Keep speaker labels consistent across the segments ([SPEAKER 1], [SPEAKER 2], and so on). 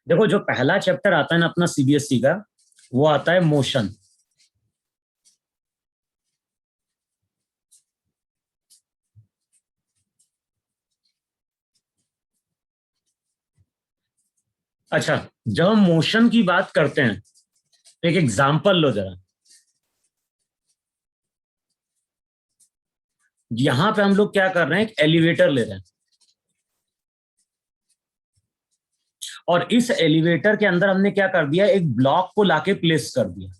[SPEAKER 1] देखो जो पहला चैप्टर आता है ना अपना सीबीएसई का, वो आता है मोशन। अच्छा, जब हम मोशन की बात करते हैं, एक एग्जाम्पल लो जरा। यहां पे हम लोग क्या कर रहे हैं, एक एलिवेटर ले रहे हैं, और इस एलिवेटर के अंदर हमने क्या कर दिया, एक ब्लॉक को लाके प्लेस कर दिया।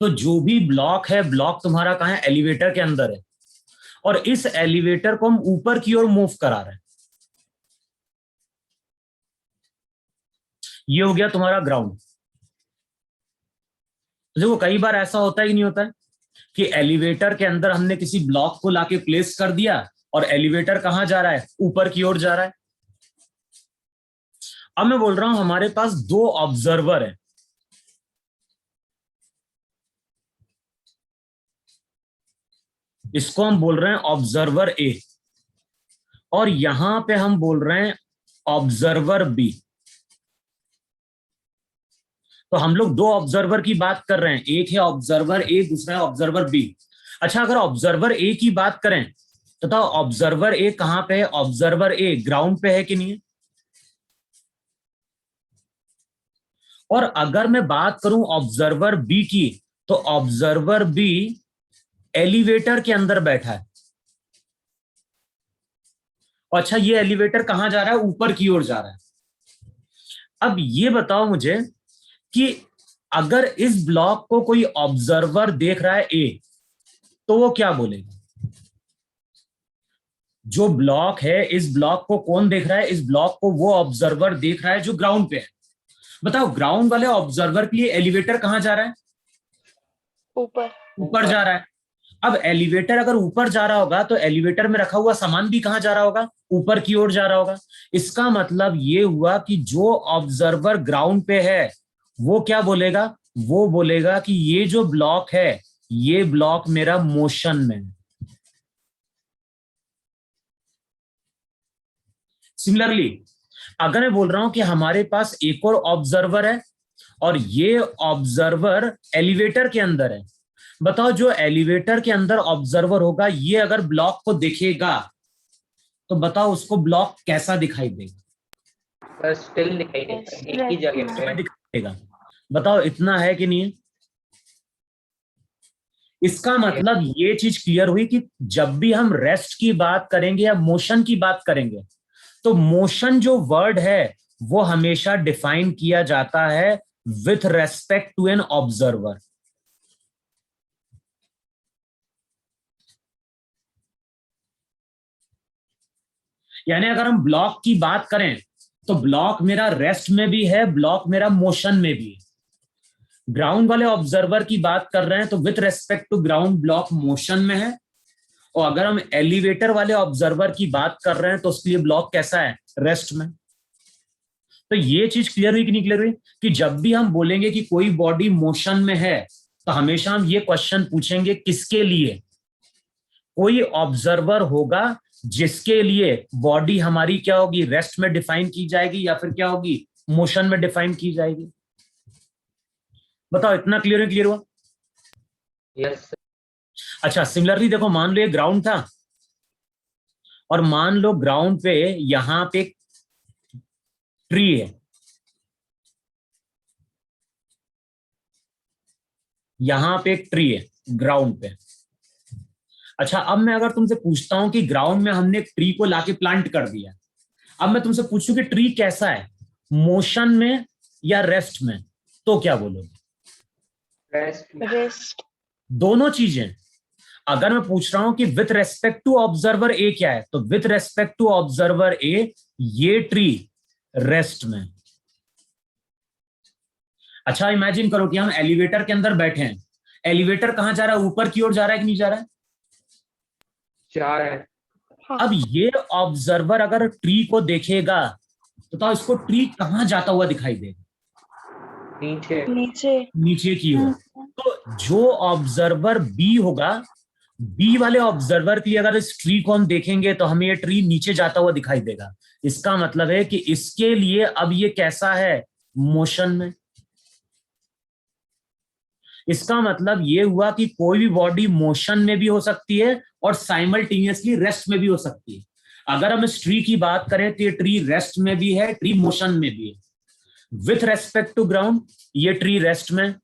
[SPEAKER 1] तो जो भी ब्लॉक है, ब्लॉक तुम्हारा कहाँ है, एलिवेटर के अंदर है, और इस एलिवेटर को हम ऊपर की ओर मूव करा रहे हैं। ये हो गया तुम्हारा ग्राउंड। देखो कई बार ऐसा होता है कि नहीं होता है कि एलिवेटर के अंदर हमने किसी ब्लॉक को लाके प्लेस कर दिया, और एलिवेटर कहां जा रहा है, ऊपर की ओर जा रहा है। अब मैं बोल रहा हूं हमारे पास दो ऑब्जर्वर है, इसको हम बोल रहे हैं ऑब्जर्वर ए, और यहां पे हम बोल रहे हैं ऑब्जर्वर बी। तो हम लोग दो ऑब्जर्वर की बात कर रहे हैं, एक है ऑब्जर्वर ए, दूसरा है ऑब्जर्वर बी। अच्छा, अगर ऑब्जर्वर ए की बात करें तो ऑब्जर्वर ए कहां पे है, ऑब्जर्वर ए ग्राउंड पे है कि नहीं है। और अगर मैं बात करूं ऑब्जर्वर बी की, तो ऑब्जर्वर बी एलिवेटर के अंदर बैठा है। अच्छा, ये एलिवेटर कहां जा रहा है, ऊपर की ओर जा रहा है। अब ये बताओ मुझे कि अगर इस ब्लॉक को कोई ऑब्जर्वर देख रहा है ए, तो वो क्या बोलेगा। जो ब्लॉक है, इस ब्लॉक को कौन देख रहा है, इस ब्लॉक को वो ऑब्जर्वर देख रहा है जो ग्राउंड पे है। बताओ ग्राउंड वाले ऑब्जर्वर के लिए एलिवेटर कहां जा रहा है,
[SPEAKER 2] ऊपर
[SPEAKER 1] ऊपर जा रहा है। अब एलिवेटर अगर ऊपर जा रहा होगा तो एलिवेटर में रखा हुआ सामान भी कहां जा रहा होगा, ऊपर की ओर जा रहा होगा। इसका मतलब ये हुआ कि जो ऑब्जर्वर ग्राउंड पे है वो क्या बोलेगा, वो बोलेगा कि ये जो ब्लॉक है, ये ब्लॉक मेरा मोशन में है। सिमिलरली अगर मैं बोल रहा हूं कि हमारे पास एक और ऑब्जर्वर है, और ये ऑब्जर्वर एलिवेटर के अंदर है। बताओ जो एलिवेटर के अंदर ऑब्जर्वर होगा, ये अगर ब्लॉक को देखेगा तो बताओ उसको ब्लॉक कैसा दिखाई देगा,
[SPEAKER 3] स्टिल दिखाई देता है, एक ही जगह पे
[SPEAKER 1] दिखाई देगा। बताओ इतना है कि नहीं है। इसका मतलब ये चीज क्लियर हुई कि जब भी हम रेस्ट की बात करेंगे या मोशन की बात करेंगे, तो मोशन जो वर्ड है वो हमेशा डिफाइन किया जाता है with respect to an observer. यानी अगर हम ब्लॉक की बात करें तो ब्लॉक मेरा रेस्ट में भी है, ब्लॉक मेरा मोशन में भी है। ग्राउंड वाले ऑब्जर्वर की बात कर रहे हैं तो with respect to ground block motion में है, और अगर हम एलिवेटर वाले ऑब्जर्वर की बात कर रहे हैं तो उसके लिए ब्लॉक कैसा है, रेस्ट में। तो ये चीज क्लियर हुई कि नहीं क्लियर हुई, कि जब भी हम बोलेंगे कि कोई बॉडी मोशन में है तो हमेशा हम ये क्वेश्चन पूछेंगे किसके लिए। कोई ऑब्जर्वर होगा जिसके लिए बॉडी हमारी क्या होगी, रेस्ट में डिफाइन की जाएगी, या फिर क्या होगी, मोशन में डिफाइन की जाएगी। बताओ इतना क्लियर है, क्लियर हुआ।
[SPEAKER 3] यस।
[SPEAKER 1] अच्छा, सिमिलरली देखो मान लो ये ग्राउंड था, और मान लो ग्राउंड पे यहां पे एक ट्री है, यहां पे एक ट्री है ग्राउंड पे। अच्छा, अब मैं अगर तुमसे पूछता हूं कि ग्राउंड में हमने एक ट्री को लाके प्लांट कर दिया, अब मैं तुमसे पूछूं कि ट्री कैसा है, मोशन में या रेस्ट में, तो क्या बोलोगे।
[SPEAKER 2] रेस्ट।
[SPEAKER 1] दोनों चीजें। अगर मैं पूछ रहा हूं कि विथ रेस्पेक्ट टू ऑब्जर्वर ए क्या है, तो विथ रेस्पेक्ट टू ऑब्जर्वर ए ये ट्री रेस्ट में। अच्छा, इमेजिन करो कि हम एलिवेटर के अंदर बैठे हैं, एलिवेटर कहां जा रहा है, ऊपर की ओर जा रहा है कि नहीं जा रहा है,
[SPEAKER 3] जा रहा है।
[SPEAKER 2] हाँ।
[SPEAKER 1] अब ये ऑब्जर्वर अगर ट्री को देखेगा तो इसको ट्री कहां जाता हुआ दिखाई देगा,
[SPEAKER 3] नीचे।
[SPEAKER 2] नीचे।
[SPEAKER 1] नीचे की ओर। तो जो ऑब्जर्वर बी होगा बी वाले ऑब्जर्वर की अगर इस ट्री को हम देखेंगे तो हमें ये ट्री नीचे जाता हुआ दिखाई देगा। इसका मतलब है कि इसके लिए अब ये कैसा है, मोशन में। इसका मतलब ये हुआ कि कोई भी बॉडी मोशन में भी हो सकती है और साइमल्टेनियसली रेस्ट में भी हो सकती है। अगर हम इस ट्री की बात करें तो ये ट्री रेस्ट में भी है, ट्री मोशन में भी है। विथ रेस्पेक्ट टू ग्राउंड ये ट्री रेस्ट में,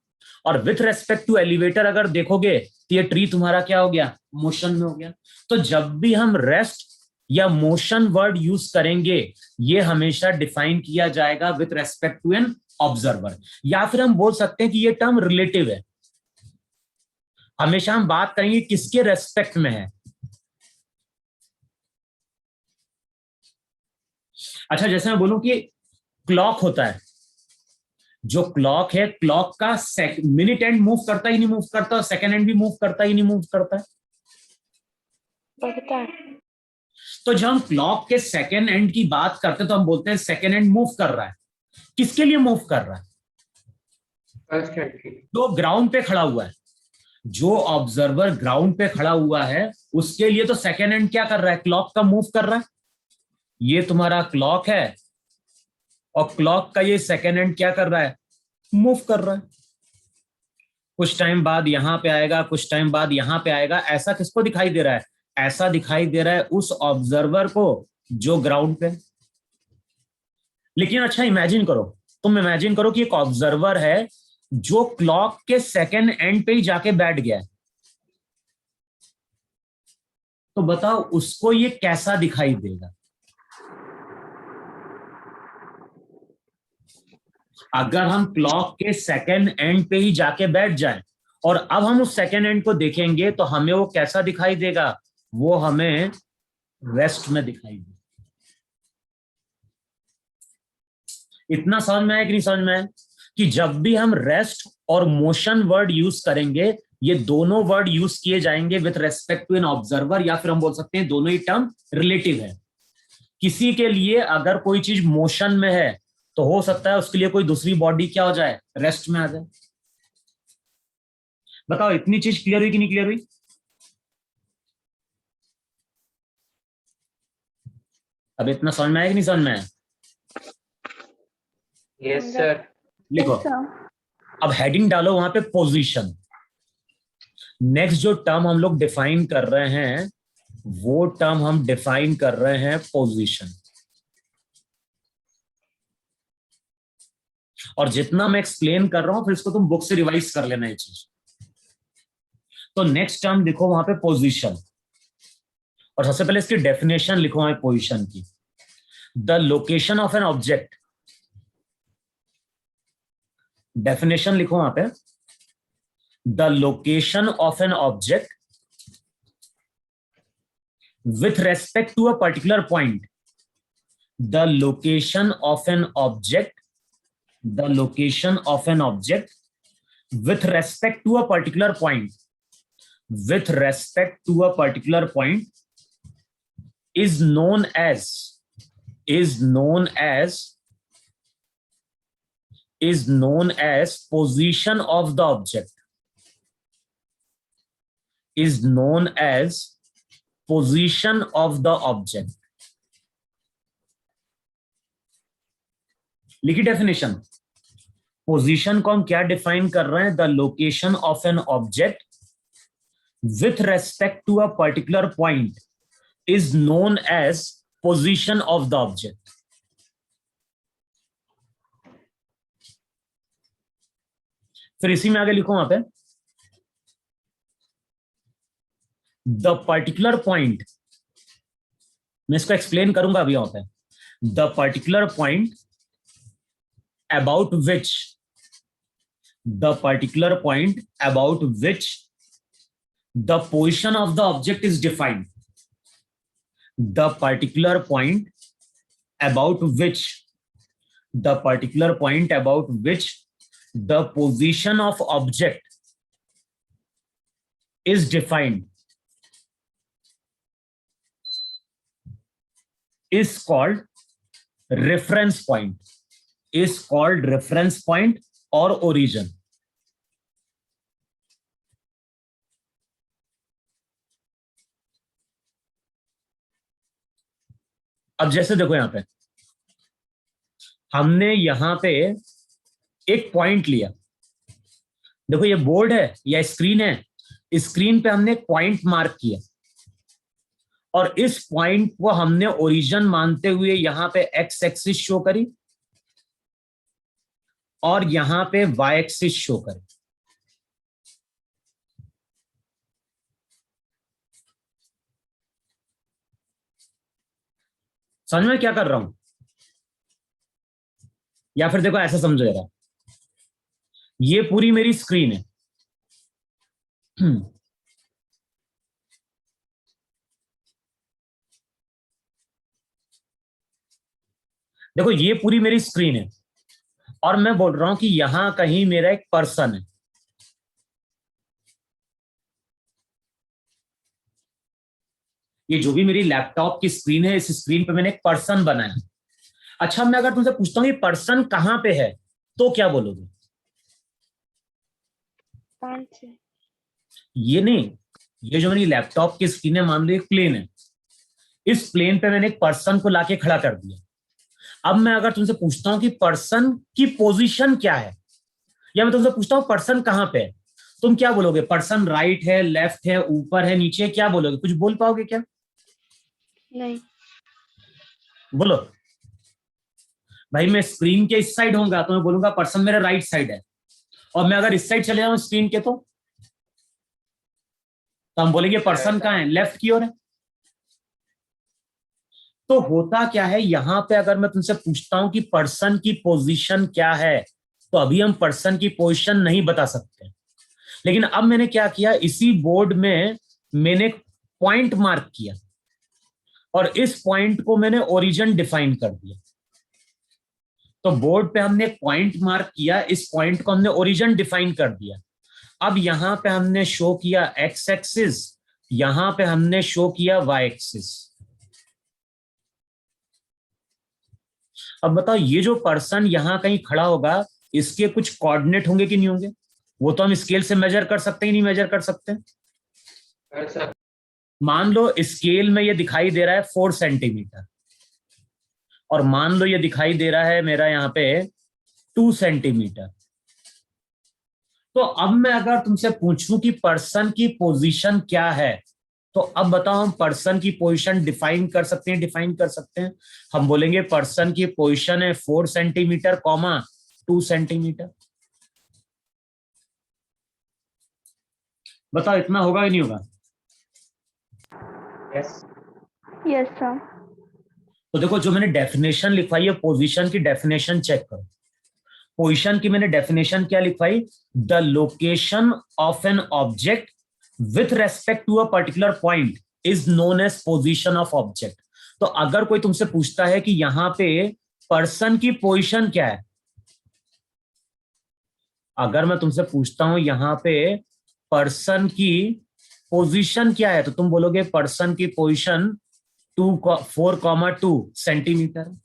[SPEAKER 1] और विथ रेस्पेक्ट टू एलिवेटर अगर देखोगे तो ये ट्री तुम्हारा क्या हो गया, मोशन में हो गया। तो जब भी हम रेस्ट या मोशन वर्ड यूज करेंगे ये हमेशा डिफाइन किया जाएगा with respect to an observer, या फिर हम बोल सकते हैं कि ये टर्म रिलेटिव है। हमेशा हम बात करेंगे किसके रेस्पेक्ट में है। अच्छा, जैसे मैं बोलूं कि क्लॉक होता है, जो क्लॉक है, क्लॉक का मिनट एंड मूव करता ही नहीं मूव करता, सेकेंड एंड भी मूव करता ही नहीं मूव करता है।
[SPEAKER 2] बढ़ता है।
[SPEAKER 1] तो जब हम क्लॉक के सेकेंड एंड की बात करते हैं तो हम बोलते हैं सेकेंड एंड मूव कर रहा है। किसके लिए मूव कर रहा है?
[SPEAKER 3] फर्स्ट हैंड की।
[SPEAKER 1] जो ग्राउंड पे खड़ा हुआ है, जो ऑब्जर्वर ग्राउंड पे खड़ा हुआ है उसके लिए तो सेकेंड एंड क्या कर रहा है, क्लॉक का मूव कर रहा है। ये तुम्हारा क्लॉक है और क्लॉक का ये सेकेंड एंड क्या कर रहा है, मूव कर रहा है। कुछ टाइम बाद यहां पे आएगा, कुछ टाइम बाद यहां पे आएगा। ऐसा किसको दिखाई दे रहा है? ऐसा दिखाई दे रहा है उस ऑब्जर्वर को जो ग्राउंड पे। लेकिन अच्छा इमेजिन करो, तुम इमेजिन करो कि एक ऑब्जर्वर है जो क्लॉक के सेकेंड एंड पे ही जाके बैठ गया है, तो बताओ उसको ये कैसा दिखाई देगा? अगर हम क्लॉक के सेकेंड एंड पे ही जाके बैठ जाएं और अब हम उस सेकेंड एंड को देखेंगे तो हमें वो कैसा दिखाई देगा? वो हमें रेस्ट में दिखाई देगा। इतना समझ में आया कि नहीं समझ में आया कि जब भी हम रेस्ट और मोशन वर्ड यूज करेंगे ये दोनों वर्ड यूज किए जाएंगे with respect to an observer, या फिर हम बोल सकते हैं दोनों ही टर्म रिलेटिव है। किसी के लिए अगर कोई चीज मोशन में है तो हो सकता है उसके लिए कोई दूसरी बॉडी क्या हो जाए, रेस्ट में आ जाए। बताओ इतनी चीज क्लियर हुई कि नहीं क्लियर हुई? अब इतना समझ में आया कि नहीं समझ में आया?
[SPEAKER 3] Yes sir.
[SPEAKER 1] लिखो, अब हेडिंग डालो वहां पे पोजीशन। नेक्स्ट जो टर्म हम लोग डिफाइन कर रहे हैं वो टर्म हम डिफाइन कर रहे हैं पोजीशन। और जितना मैं एक्सप्लेन कर रहा हूं फिर इसको तुम बुक से रिवाइज कर लेना ये चीज। तो नेक्स्ट टर्म लिखो वहां पे पोजीशन, और सबसे पहले इसकी डेफिनेशन लिखो वहां पोजीशन की। The location of an object, definition लिखो वहां पे, the location of an object with respect to a particular point. The location of an object, the location of an object with respect to a particular point, with respect to a particular point is known as position of the object, is known as position of the object. लिखी definition. Position को हम क्या define कर रहे हैं? The location of an object with respect to a particular point is known as position of the object. फिर इसी में आगे लिखो वहां पे, द पर्टिकुलर पॉइंट, मैं इसको एक्सप्लेन करूंगा अभी वहां पे। The particular point about which, the particular point about which the position of the object is defined, the particular point about which, the particular point about which the position of object is defined is called reference point, is called reference point or origin. अब जैसे देखो यहां पे हमने यहां पे एक point लिया, देखो ये बोर्ड है या स्क्रीन है, स्क्रीन पे हमने एक पॉइंट मार्क किया और इस पॉइंट को हमने ओरिजिन मानते हुए यहां पे एक्स एक्सिस शो करी और यहां पे वाई एक्सिस शो करी। समझ में क्या कर रहा हूं? या फिर देखो ऐसा समझो जरा, ये पूरी मेरी स्क्रीन है। देखो ये पूरी मेरी स्क्रीन है और मैं बोल रहा हूं कि यहां कहीं मेरा एक पर्सन है। ये जो भी मेरी लैपटॉप की स्क्रीन है, इस स्क्रीन पे मैंने एक पर्सन बनाया। अच्छा, मैं अगर तुमसे पूछता हूँ ये पर्सन कहां पे है तो क्या बोलोगे?
[SPEAKER 2] पाँच से।
[SPEAKER 1] ये नहीं, ये जो मेरी लैपटॉप की स्क्रीन है, मान लो एक प्लेन है, इस प्लेन पे मैंने एक पर्सन को लाके खड़ा कर दिया। अब मैं अगर तुमसे पूछता हूं कि पर्सन की पोजीशन क्या है, या मैं तुमसे पूछता हूं पर्सन कहां पे है, तुम क्या बोलोगे? पर्सन राइट है, लेफ्ट है, ऊपर है, नीचे है, क्या बोलोगे? कुछ बोल पाओगे क्या?
[SPEAKER 2] नहीं।
[SPEAKER 1] बोलो भाई। मैं स्क्रीन के इस साइड होऊंगा तो मैं बोलूंगा पर्सन मेरे राइट साइड है, और मैं अगर इस साइड चले जाऊं स्क्रीन के तो हम बोलेंगे पर्सन कहां है? लेफ्ट की ओर है। तो होता क्या है यहां पे, अगर मैं तुमसे पूछता हूं कि पर्सन की पोजीशन क्या है, तो अभी हम पर्सन की पोजीशन नहीं बता सकते। लेकिन अब मैंने क्या किया, इसी बोर्ड में मैंने पॉइंट मार्क किया और इस पॉइंट को मैंने ओरिजिन डिफाइन कर दिया। तो बोर्ड पे हमने पॉइंट मार्क किया, इस पॉइंट को हमने ओरिजिन डिफाइन कर दिया। अब यहां पे हमने शो किया एक्स एक्सिस, यहां पे हमने शो किया वाई एक्सिस। अब बताओ ये जो पर्सन यहां कहीं खड़ा होगा, इसके कुछ कोऑर्डिनेट होंगे कि नहीं होंगे? वो तो हम स्केल से मेजर कर सकते ही नहीं मेजर कर सकते। मान लो स्केल में ये दिखाई दे रहा है 4 सेंटीमीटर और मान लो ये दिखाई दे रहा है मेरा यहाँ पे 2 सेंटीमीटर। तो अब मैं अगर तुमसे पूछूं कि पर्सन की पोजीशन क्या है, तो अब बताओ हम पर्सन की पोजीशन डिफाइन कर सकते हैं? डिफाइन कर सकते हैं। हम बोलेंगे पर्सन की पोजीशन है 4 सेंटीमीटर कॉमा 2 सेंटीमीटर। बताओ इतना होगा कि नहीं होगा?
[SPEAKER 3] Yes
[SPEAKER 2] yes sir.
[SPEAKER 1] तो देखो जो मैंने डेफिनेशन लिखवाई है पोजीशन की, डेफिनेशन चेक करो। पोजीशन की मैंने डेफिनेशन क्या लिखवाई? The location of an object with respect to a particular point is known as position of object. तो अगर कोई तुमसे पूछता है कि यहां पे पर्सन की पोजीशन क्या है, अगर मैं तुमसे पूछता हूं यहां पे पर्सन की पोजीशन क्या है, तो तुम बोलोगे पर्सन की पोजीशन 4,2 सेंटीमीटर।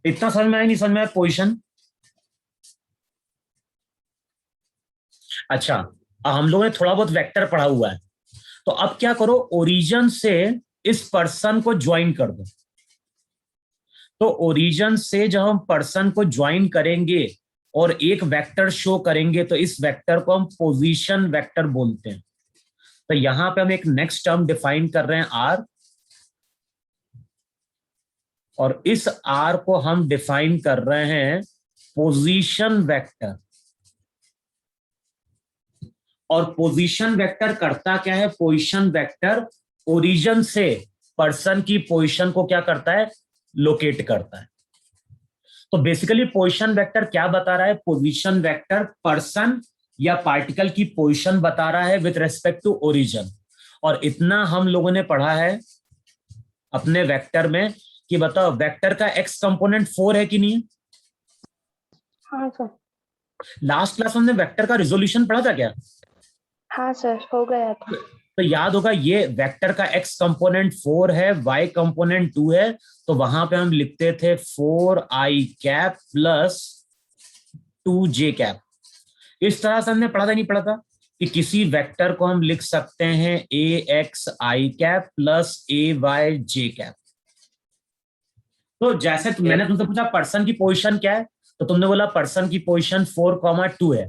[SPEAKER 1] इतना समझ में आया? नहीं समझ में आया पोजीशन? अच्छा, हम लोगों ने थोड़ा बहुत वेक्टर पढ़ा हुआ है, तो अब क्या करो, ओरिजिन से इस पर्सन को ज्वाइन कर दो। तो ओरिजिन से जब हम पर्सन को ज्वाइन करेंगे और एक वेक्टर शो करेंगे, तो इस वेक्टर को हम पोजीशन वेक्टर बोलते हैं। तो यहां पे हम एक नेक्स्ट टर्म डिफाइन कर रहे हैं आर, और इस आर को हम डिफाइन कर रहे हैं पोजीशन वेक्टर। और पोजीशन वेक्टर करता क्या है? पोजीशन वेक्टर ओरिजिन से पर्सन की पोजीशन को क्या करता है? लोकेट करता है। तो बेसिकली पोजीशन वेक्टर क्या बता रहा है? पोजीशन वेक्टर पर्सन या पार्टिकल की पोजीशन बता रहा है विथ रेस्पेक्ट टू ओरिजिन। और इतना हम लोगों ने पढ़ा है अपने वेक्टर में कि बताओ वेक्टर का एक्स कंपोनेंट 4 है कि नहीं?
[SPEAKER 2] हाँ सर।
[SPEAKER 1] लास्ट क्लास में हमने वेक्टर का रिजोल्यूशन पढ़ा था क्या?
[SPEAKER 2] हाँ सर, हो गया था।
[SPEAKER 1] तो याद होगा ये वेक्टर का एक्स कंपोनेंट 4 है, वाई कंपोनेंट 2 है, तो वहां पे हम लिखते थे 4i cap plus 2j cap. इस तरह से हमने पढ़ा था नहीं पढ़ा था? कि किसी वेक्टर को हम लिख सकते हैं ए एक्स आई कैप प्लस ए वाई जे कैप। तो जैसे मैंने तुमसे पूछा पर्सन की पोजीशन क्या है, तो तुमने बोला पर्सन की पोजीशन 4,2 है।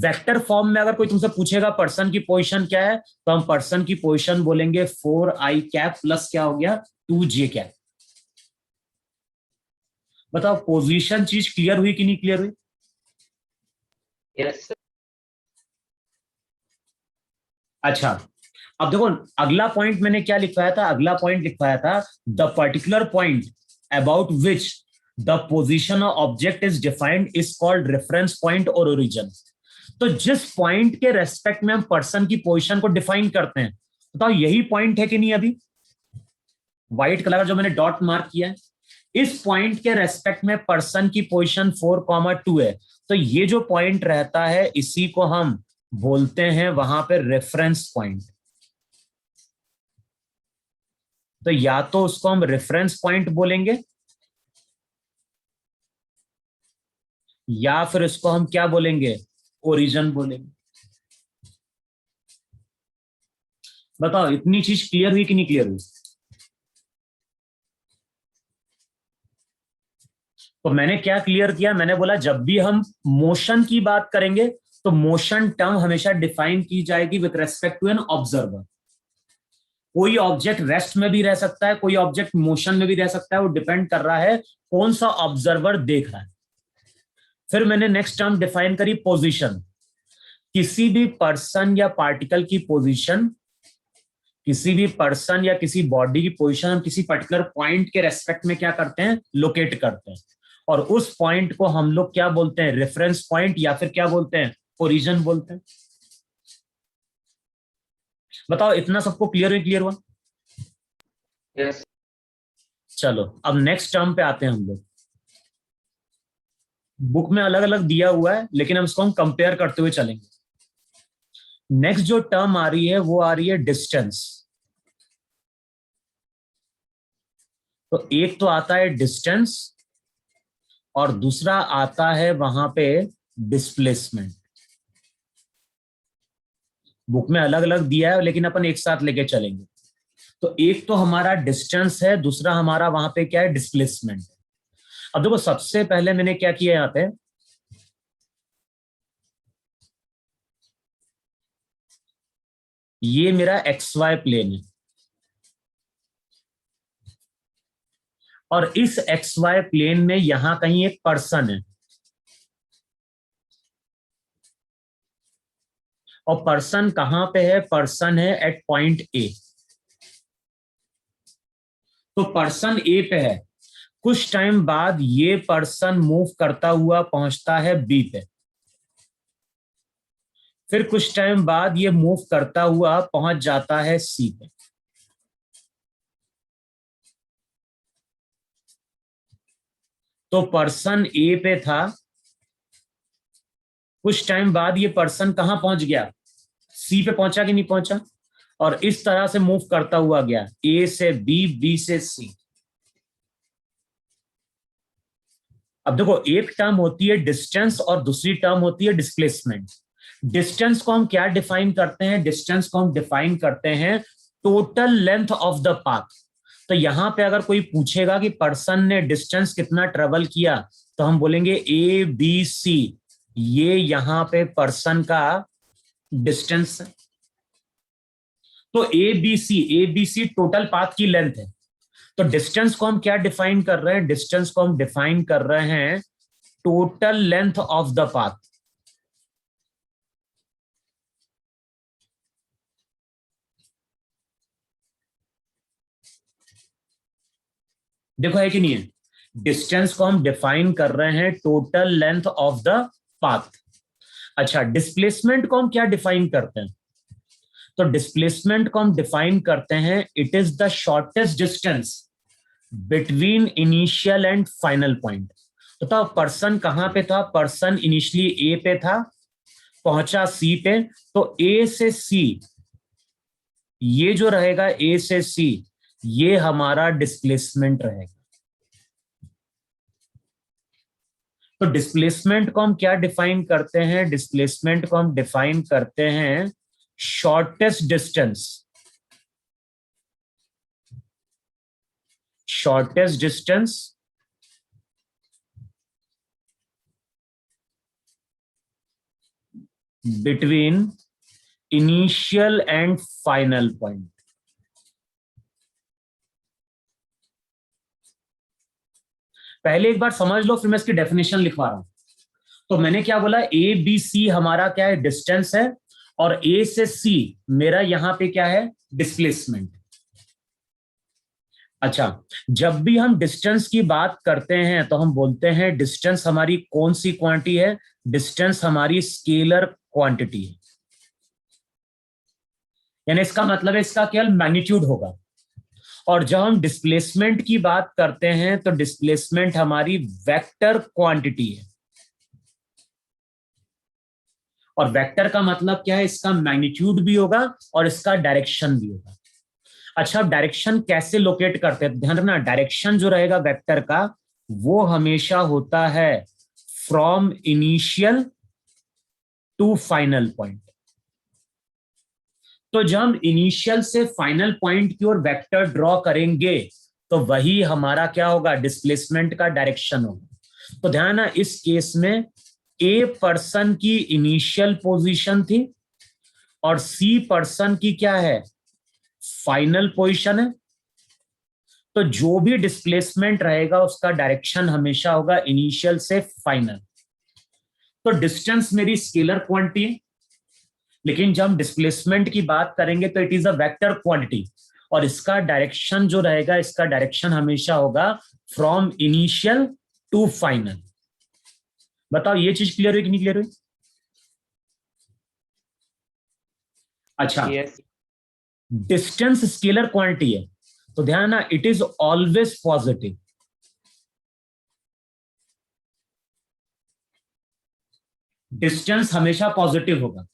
[SPEAKER 1] वेक्टर फॉर्म में अगर कोई तुमसे पूछेगा पर्सन की पोजीशन क्या है, तो हम पर्सन की पोजीशन बोलेंगे 4i कैप प्लस क्या हो गया 2j कैप। बताओ पोजीशन चीज क्लियर हुई कि नहीं क्लियर हुई?
[SPEAKER 3] Yes, sir.
[SPEAKER 1] अच्छा, अब देखो अगला पॉइंट मैंने क्या लिखवाया था, अगला पॉइंट लिखवाया था the particular point about which the position of object is defined is called reference point और ओरिजिन। तो जिस पॉइंट के रेस्पेक्ट में हम पर्सन की पोजीशन को डिफाइन करते हैं, बताओ यही पॉइंट है कि नहीं? अभी व्हाइट कलर जो मैंने डॉट मार्क किया है, इस पॉइंट के रेस्पेक्ट में पर्सन की पोजीशन 4,2 है। तो ये जो पॉइंट रहता है इसी को हम बोलते हैं वहां पे रेफरेंस पॉइंट। तो या तो उसको हम रेफरेंस पॉइंट बोलेंगे या फिर इसको हम क्या बोलेंगे, ओरिजिन बोलेंगे। बताओ इतनी चीज क्लियर हुई कि नहीं क्लियर हुई? तो मैंने क्या क्लियर किया, मैंने बोला जब भी हम मोशन की बात करेंगे तो मोशन टर्म हमेशा डिफाइन की जाएगी with respect to an observer. कोई ऑब्जेक्ट रेस्ट में भी रह सकता है, कोई ऑब्जेक्ट मोशन में भी रह सकता है, वो डिपेंड कर रहा है कौन सा ऑब्जर्वर देख रहा है। फिर मैंने नेक्स्ट टर्म डिफाइन करी पोजीशन। किसी भी पर्सन या पार्टिकल की पोजीशन, किसी भी पर्सन या किसी बॉडी की पोजीशन हम किसी पर्टिकुलर पॉइंट के रेस्पेक्ट में क्या करते हैं, लोकेट करते हैं। और उस पॉइंट को हम लोग क्या बोलते हैं, रेफरेंस पॉइंट या फिर क्या बोलते हैं, ओरिजिन बोलते हैं। बताओ इतना सबको क्लियर हुआ?
[SPEAKER 3] Yes.
[SPEAKER 1] चलो अब नेक्स्ट टर्म पे आते हैं हम लोग। बुक में अलग अलग दिया हुआ है लेकिन हम इसको हम कंपेयर करते हुए चलेंगे। नेक्स्ट जो टर्म आ रही है वो आ रही है डिस्टेंस। तो एक तो आता है डिस्टेंस और दूसरा आता है वहां पे डिस्प्लेसमेंट। बुक में अलग अलग दिया है लेकिन अपन एक साथ लेके चलेंगे। तो एक तो हमारा डिस्टेंस है, दूसरा हमारा वहां पे क्या है, डिस्प्लेसमेंट। अब देखो सबसे पहले मैंने क्या किया यहाँ पे, ये मेरा एक्स वाई प्लेन है और इस एक्स वाई प्लेन में यहां कहीं एक पर्सन है और पर्सन कहां पे है, पर्सन है एट पॉइंट ए। तो पर्सन ए पे है, कुछ टाइम बाद ये पर्सन मूव करता हुआ पहुंचता है बी पे, फिर कुछ टाइम बाद ये मूव करता हुआ पहुंच जाता है सी पे। तो पर्सन ए पे था, कुछ टाइम बाद ये पर्सन कहां पहुंच गया, सी पे पहुंचा कि नहीं पहुंचा, और इस तरह से मूव करता हुआ गया ए से बी, बी से सी। अब देखो एक टर्म होती है डिस्टेंस और दूसरी टर्म होती है डिस्प्लेसमेंट। डिस्टेंस को हम क्या डिफाइन करते हैं, डिस्टेंस को हम डिफाइन करते हैं total length of the path. तो यहां पे अगर कोई पूछेगा कि पर्सन ने डिस्टेंस कितना ट्रेवल किया, तो हम बोलेंगे ए बी सी, ये यहां पे पर्सन का डिस्टेंस है। तो A B C total path की लेंथ है। तो डिस्टेंस को हम क्या डिफाइन कर रहे हैं, डिस्टेंस को हम डिफाइन कर रहे हैं total length of the path. देखो है कि नहीं है, डिस्टेंस को हम डिफाइन कर रहे हैं total length of the path. अच्छा डिस्प्लेसमेंट को हम क्या डिफाइन करते हैं, तो डिस्प्लेसमेंट को हम डिफाइन करते हैं it is the shortest distance between initial and final point. तो पर्सन कहां पे था, पर्सन इनिशियली ए पे था, पहुंचा सी पे, तो ए से सी, ये जो रहेगा ए से सी, ये हमारा डिस्प्लेसमेंट रहेगा। तो डिस्प्लेसमेंट को हम क्या डिफाइन करते हैं? डिस्प्लेसमेंट को हम डिफाइन करते हैं shortest distance, shortest distance between initial and final point. पहले एक बार समझ लो, फिर मैं इसकी डेफिनेशन लिखवा रहा हूं। तो मैंने क्या बोला, ए बी सी हमारा क्या है? डिस्टेंस है, और ए से सी मेरा यहां पे क्या है? डिस्प्लेसमेंट। अच्छा, जब भी हम डिस्टेंस की बात करते हैं तो हम बोलते हैं डिस्टेंस हमारी कौन सी क्वांटिटी है? डिस्टेंस हमारी स्केलर क्वांटिटी है, यानी इसका मतलब है इसका केवल मैग्नीट्यूड होगा। और जब हम डिस्प्लेसमेंट की बात करते हैं तो डिस्प्लेसमेंट हमारी वेक्टर क्वांटिटी है, और वेक्टर का मतलब क्या है? इसका मैग्नीट्यूड भी होगा और इसका डायरेक्शन भी होगा। अच्छा, डायरेक्शन कैसे लोकेट करते हैं? ध्यान रखना, डायरेक्शन जो रहेगा वेक्टर का वो हमेशा होता है from initial to final point. तो जब हम इनिशियल से फाइनल पॉइंट की ओर वेक्टर ड्रॉ करेंगे तो वही हमारा क्या होगा? डिस्प्लेसमेंट का डायरेक्शन होगा। तो ध्यान है, इस केस में ए पर्सन की इनिशियल पोजीशन थी और सी पर्सन की क्या है? फाइनल पोजीशन है। तो जो भी डिस्प्लेसमेंट रहेगा उसका डायरेक्शन हमेशा होगा इनिशियल से फाइनल। तो डिस्टेंस मेरी स्केलर क्वांटिटी है, लेकिन जब हम डिस्प्लेसमेंट की बात करेंगे तो it is a vector quantity, और इसका डायरेक्शन जो रहेगा, इसका डायरेक्शन हमेशा होगा फ्रॉम इनिशियल टू फाइनल। बताओ ये चीज क्लियर हुई कि नहीं क्लियर हुई? अच्छा,
[SPEAKER 3] Yes.
[SPEAKER 1] डिस्टेंस स्केलर क्वांटिटी है, तो ध्यान ना, it is always positive. Distance हमेशा पॉजिटिव होगा,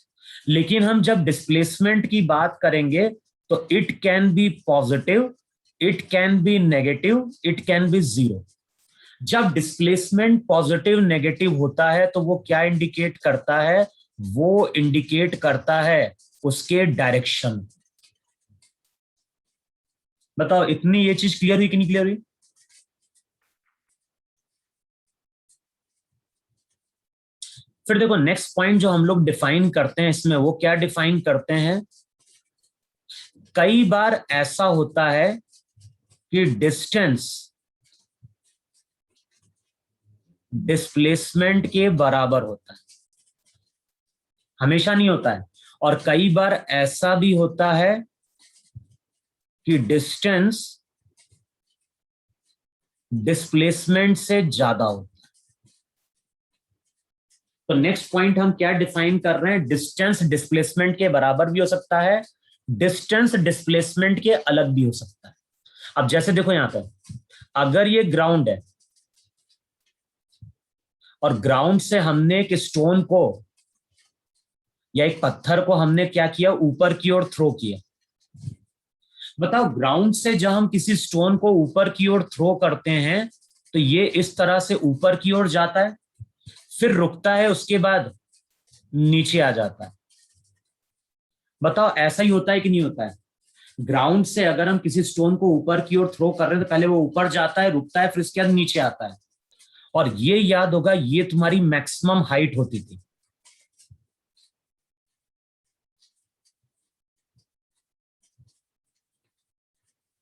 [SPEAKER 1] लेकिन हम जब डिस्प्लेसमेंट की बात करेंगे तो it can be positive, it can be negative, it can be zero. जब डिस्प्लेसमेंट पॉजिटिव नेगेटिव होता है तो वो क्या इंडिकेट करता है? वो इंडिकेट करता है उसके डायरेक्शन। बताओ इतनी ये चीज क्लियर हुई कि नहीं क्लियर हुई? फिर देखो नेक्स्ट पॉइंट जो हम लोग डिफाइन करते हैं इसमें, वो क्या डिफाइन करते हैं? कई बार ऐसा होता है कि डिस्टेंस डिस्प्लेसमेंट के बराबर होता है, हमेशा नहीं होता है। और कई बार ऐसा भी होता है कि डिस्टेंस डिस्प्लेसमेंट से ज्यादा होता है। तो नेक्स्ट पॉइंट हम क्या डिफाइन कर रहे हैं? डिस्टेंस डिस्प्लेसमेंट के बराबर भी हो सकता है, डिस्टेंस डिस्प्लेसमेंट के अलग भी हो सकता है। अब जैसे देखो यहां पर, अगर ये ग्राउंड है और ग्राउंड से हमने एक स्टोन को या एक पत्थर को हमने क्या किया? ऊपर की ओर थ्रो किया। बताओ ग्राउंड से जब हम किसी स्टोन को ऊपर की ओर थ्रो करते हैं तो ये इस तरह से ऊपर की ओर जाता है, फिर रुकता है, उसके बाद नीचे आ जाता है। बताओ ऐसा ही होता है कि नहीं होता है? ग्राउंड से अगर हम किसी स्टोन को ऊपर की ओर थ्रो कर रहे हैं तो पहले वो ऊपर जाता है, रुकता है, फिर उसके बाद नीचे आता है। और ये याद होगा, ये तुम्हारी मैक्सिमम हाइट होती थी।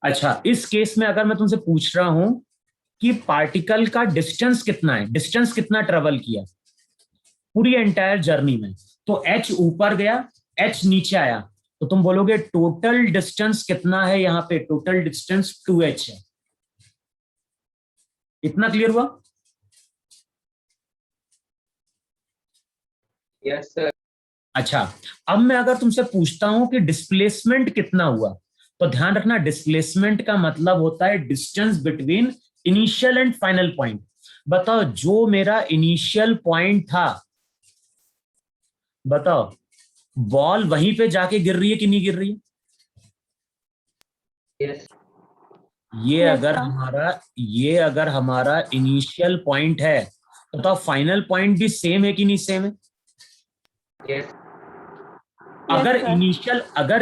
[SPEAKER 1] अच्छा, इस केस में अगर मैं तुमसे पूछ रहा हूं कि पार्टिकल का डिस्टेंस कितना है, डिस्टेंस कितना ट्रेवल किया पूरी एंटायर जर्नी में, तो h ऊपर गया, h नीचे आया, तो तुम बोलोगे टोटल डिस्टेंस कितना है? यहां पे टोटल डिस्टेंस 2h है। इतना क्लियर हुआ?
[SPEAKER 3] Yes, sir.
[SPEAKER 1] अच्छा, अब मैं अगर तुमसे पूछता हूं कि डिस्प्लेसमेंट कितना हुआ, तो ध्यान रखना डिस्प्लेसमेंट का मतलब होता है distance between initial and final point. बताओ जो मेरा इनिशियल पॉइंट था, बताओ बॉल वहीं पे जाके गिर रही है कि नहीं गिर रही है?
[SPEAKER 3] Yes.
[SPEAKER 1] ये
[SPEAKER 2] Yes,
[SPEAKER 1] अगर
[SPEAKER 2] sir.
[SPEAKER 1] हमारा ये अगर हमारा इनिशियल पॉइंट है तो फाइनल पॉइंट भी सेम है कि नहीं सेम है?
[SPEAKER 3] Yes.
[SPEAKER 1] अगर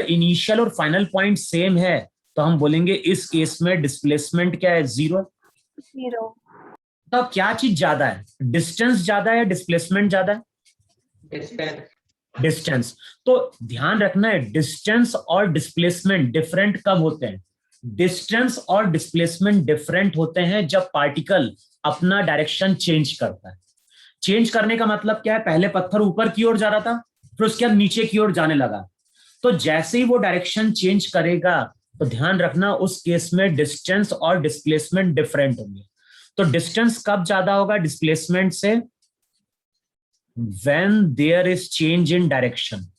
[SPEAKER 1] इनिशियल और फाइनल पॉइंट सेम है तो हम बोलेंगे इस केस में डिस्प्लेसमेंट क्या है? 0।
[SPEAKER 2] 0.
[SPEAKER 1] तो अब क्या चीज ज्यादा है? डिस्टेंस ज्यादा है, डिस्प्लेसमेंट ज्यादा है?
[SPEAKER 3] Distance.
[SPEAKER 1] डिस्टेंस। तो ध्यान रखना है, डिस्टेंस और डिस्प्लेसमेंट डिफरेंट कब होते हैं? डिस्टेंस और डिस्प्लेसमेंट डिफरेंट होते हैं जब पार्टिकल अपना डायरेक्शन चेंज करता है। चेंज करने का मतलब क्या है? पहले पत्थर ऊपर की ओर जा रहा था, फिर उसके बाद नीचे की ओर जाने लगा। तो जैसे ही वो डायरेक्शन चेंज करेगा तो ध्यान रखना उस केस में डिस्टेंस और डिस्प्लेसमेंट डिफरेंट होंगे। तो डिस्टेंस कब ज्यादा होगा डिस्प्लेसमेंट से? when there is change in direction.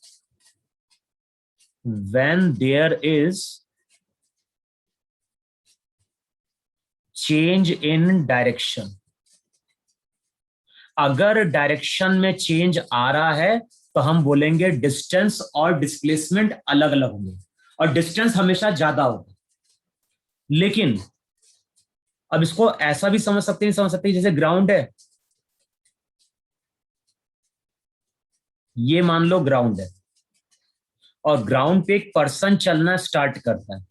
[SPEAKER 1] When there is change in direction. अगर डायरेक्शन में चेंज आ रहा है तो हम बोलेंगे डिस्टेंस और डिस्प्लेसमेंट अलग अलग होंगे, और डिस्टेंस हमेशा ज्यादा होगा। लेकिन अब इसको ऐसा भी समझ सकते हैं, जैसे ग्राउंड है, ये मान लो ग्राउंड है, और ग्राउंड पे एक पर्सन चलना स्टार्ट करता है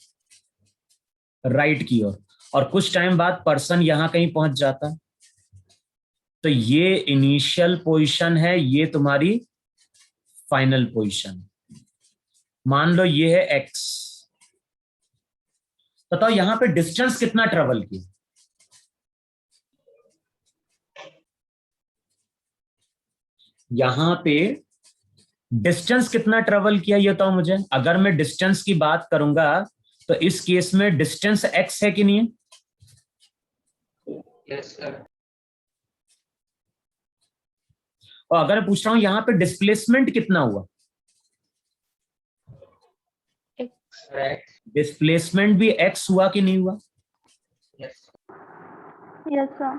[SPEAKER 1] राइट की ओर, और कुछ टाइम बाद पर्सन यहां कहीं पहुंच जाता है। तो ये इनिशियल पोजीशन है, ये तुम्हारी फाइनल पोजीशन। मान लो ये है एक्स। बताओ यहां पे डिस्टेंस कितना ट्रेवल किया? यहां पे डिस्टेंस कितना ट्रेवल किया ये बताओ मुझे। अगर मैं डिस्टेंस की बात करूंगा तो इस केस में डिस्टेंस एक्स है कि नहीं है?
[SPEAKER 3] Yes, sir.
[SPEAKER 1] और अगर मैं पूछ रहा हूं यहां पे डिस्प्लेसमेंट कितना हुआ?
[SPEAKER 3] Right.
[SPEAKER 1] डिस्प्लेसमेंट भी एक्स हुआ कि नहीं हुआ?
[SPEAKER 3] Yes.
[SPEAKER 2] Yes, sir.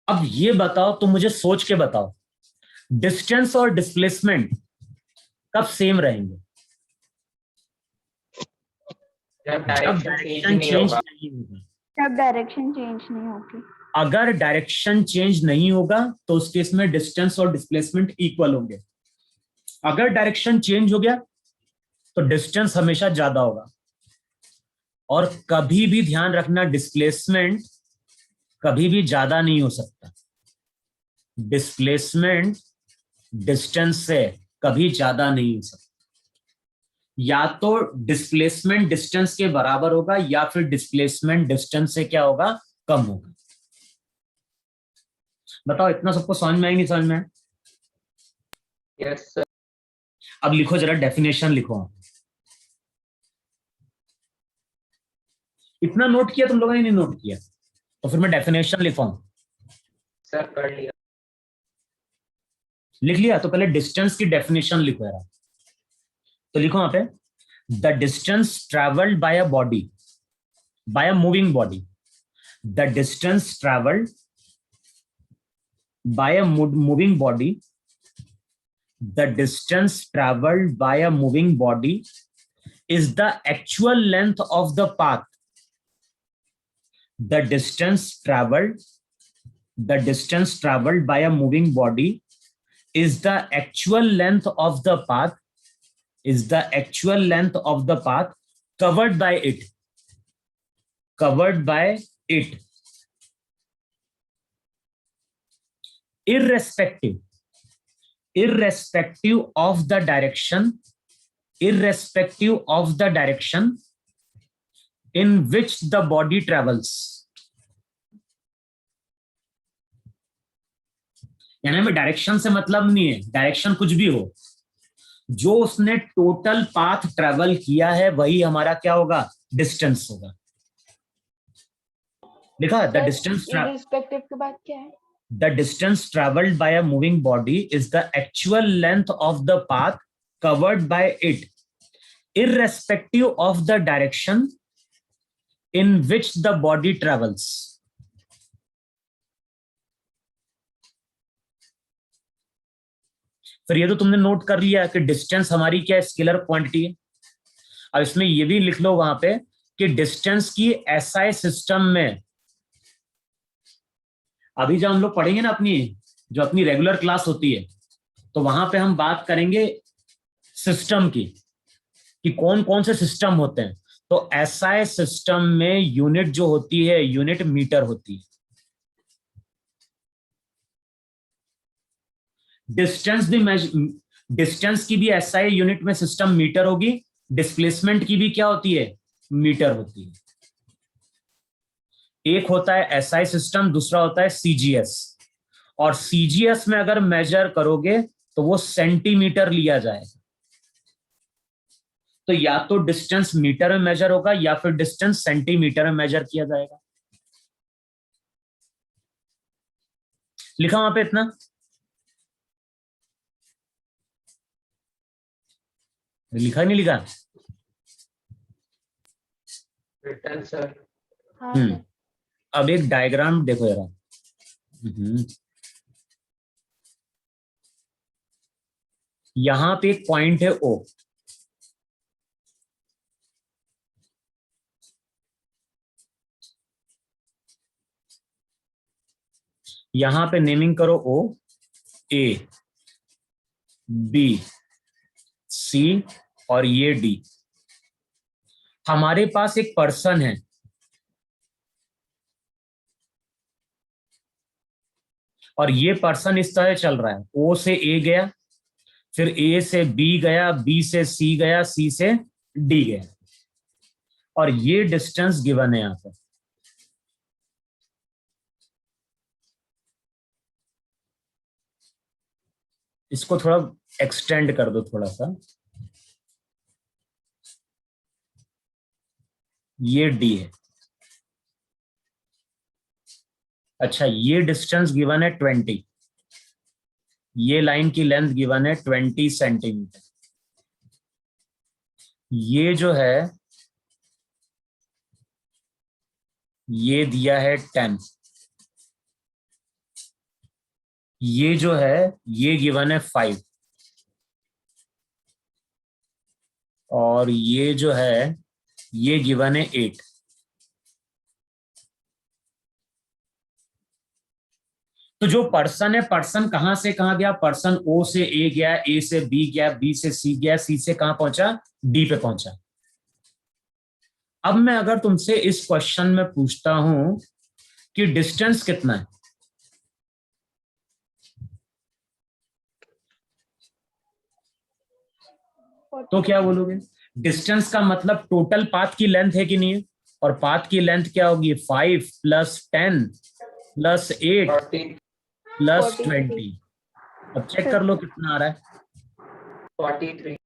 [SPEAKER 1] अब ये बताओ, तुम मुझे सोच के बताओ, डिस्टेंस और डिस्प्लेसमेंट कब सेम रहेंगे?
[SPEAKER 3] जब
[SPEAKER 1] जब
[SPEAKER 3] डायरेक्शन
[SPEAKER 1] डायरेक्शन
[SPEAKER 3] चेंज नहीं
[SPEAKER 1] चेंज
[SPEAKER 3] होगा।
[SPEAKER 1] नहीं होगा।
[SPEAKER 2] जब डायरेक्शन चेंज नहीं होगी।
[SPEAKER 1] अगर डायरेक्शन चेंज नहीं होगा तो उस केस में डिस्टेंस और डिस्प्लेसमेंट इक्वल होंगे। अगर डायरेक्शन चेंज हो गया तो डिस्टेंस हमेशा ज्यादा होगा, और कभी भी ध्यान रखना डिस्प्लेसमेंट कभी भी ज्यादा नहीं हो सकता। डिस्प्लेसमेंट डिस्टेंस से कभी ज्यादा नहीं हो सकता। या तो डिस्प्लेसमेंट डिस्टेंस के बराबर होगा या फिर डिस्प्लेसमेंट डिस्टेंस से क्या होगा? कम होगा। बताओ इतना सबको समझ में आई नहीं समझ में?
[SPEAKER 3] Yes, sir.
[SPEAKER 1] अब लिखो जरा, डेफिनेशन लिखो। इतना नोट किया तुम लोगों ने? नहीं नोट किया तो फिर मैं डेफिनेशन लिखवाऊं।
[SPEAKER 3] Sir, कर लिया।
[SPEAKER 1] लिख लिया? तो पहले डिस्टेंस की डेफिनेशन लिखो यार। तो लिखो वहां पे, the distance travelled by a body, by a moving body, the distance travelled by a moving body, the distance travelled by a moving body is the actual length of the path. The distance traveled by a moving body is the actual length of the path, covered by it, irrespective of the direction in which the body travels. यानी में direction से मतलब नहीं है, direction कुछ भी हो, जो उसने टोटल पाथ ट्रेवल किया है वही हमारा क्या होगा? डिस्टेंस होगा। लिखा द डिस्टेंस
[SPEAKER 2] इररिस्पेक्टिव के बाद क्या है?
[SPEAKER 1] The distance traveled by a moving body is the actual length of the path covered by it, irrespective of the direction in which the body travels. फिर ये तो तुमने नोट कर लिया कि डिस्टेंस हमारी क्या स्केलर क्वांटिटी है। अब इसमें ये भी लिख लो वहां पे कि डिस्टेंस की एसआई सिस्टम में, अभी जब हम लोग पढ़ेंगे ना अपनी जो अपनी रेगुलर क्लास होती है, तो वहां पे हम बात करेंगे सिस्टम की, कि कौन कौन से सिस्टम होते हैं। तो एसआई सिस्टम में यूनिट जो होती है, यूनिट मीटर होती है। डिस्टेंस की भी एसआई यूनिट में सिस्टम मीटर होगी, डिस्प्लेसमेंट की भी क्या होती है, मीटर होती है। एक होता है एसआई सिस्टम, दूसरा होता है सीजीएस। और सीजीएस में अगर मेजर करोगे तो वो सेंटीमीटर लिया जाएगा। तो या तो डिस्टेंस मीटर में मेजर होगा या फिर डिस्टेंस सेंटीमीटर में मेजर किया जाएगा। लिखा वहां पे इतना? लिखा नहीं लिखा?
[SPEAKER 3] Written, sir.
[SPEAKER 2] हाँ
[SPEAKER 1] हम्म।
[SPEAKER 2] सर।
[SPEAKER 1] अब एक डायग्राम देखो जरा। यहां पे एक पॉइंट है ओ, यहां पे नेमिंग करो ओ, ए, बी, सी और ये डी। हमारे पास एक पर्सन है, और ये पर्सन इस तरह चल रहा है, ओ से ए गया, फिर ए से बी गया, बी से सी गया, सी से डी गया, और ये डिस्टेंस गिवन है यहां पर। इसको थोड़ा एक्सटेंड कर दो थोड़ा सा, ये डी है। अच्छा, ये डिस्टेंस गिवन है 20, ये लाइन की लेंथ गिवन है 20 सेंटीमीटर। ये जो है ये दिया है 10, ये जो है ये गिवन है 5, और ये जो है ये गिवन है 8। तो जो पर्सन है, पर्सन कहां से कहां गया, पर्सन ओ से ए गया, ए से बी गया, बी से सी गया, सी से कहां पहुंचा, डी पे पहुंचा। अब मैं अगर तुमसे इस क्वेश्चन में पूछता हूं कि डिस्टेंस कितना है, तो क्या बोलोगे? डिस्टेंस का मतलब टोटल पाथ की लेंथ है कि नहीं है? और पाथ की लेंथ क्या होगी, 5 प्लस 10 प्लस 8
[SPEAKER 3] 40,
[SPEAKER 1] प्लस
[SPEAKER 2] 43।
[SPEAKER 1] 20। अब चेक कर लो कितना आ रहा है,
[SPEAKER 3] 43.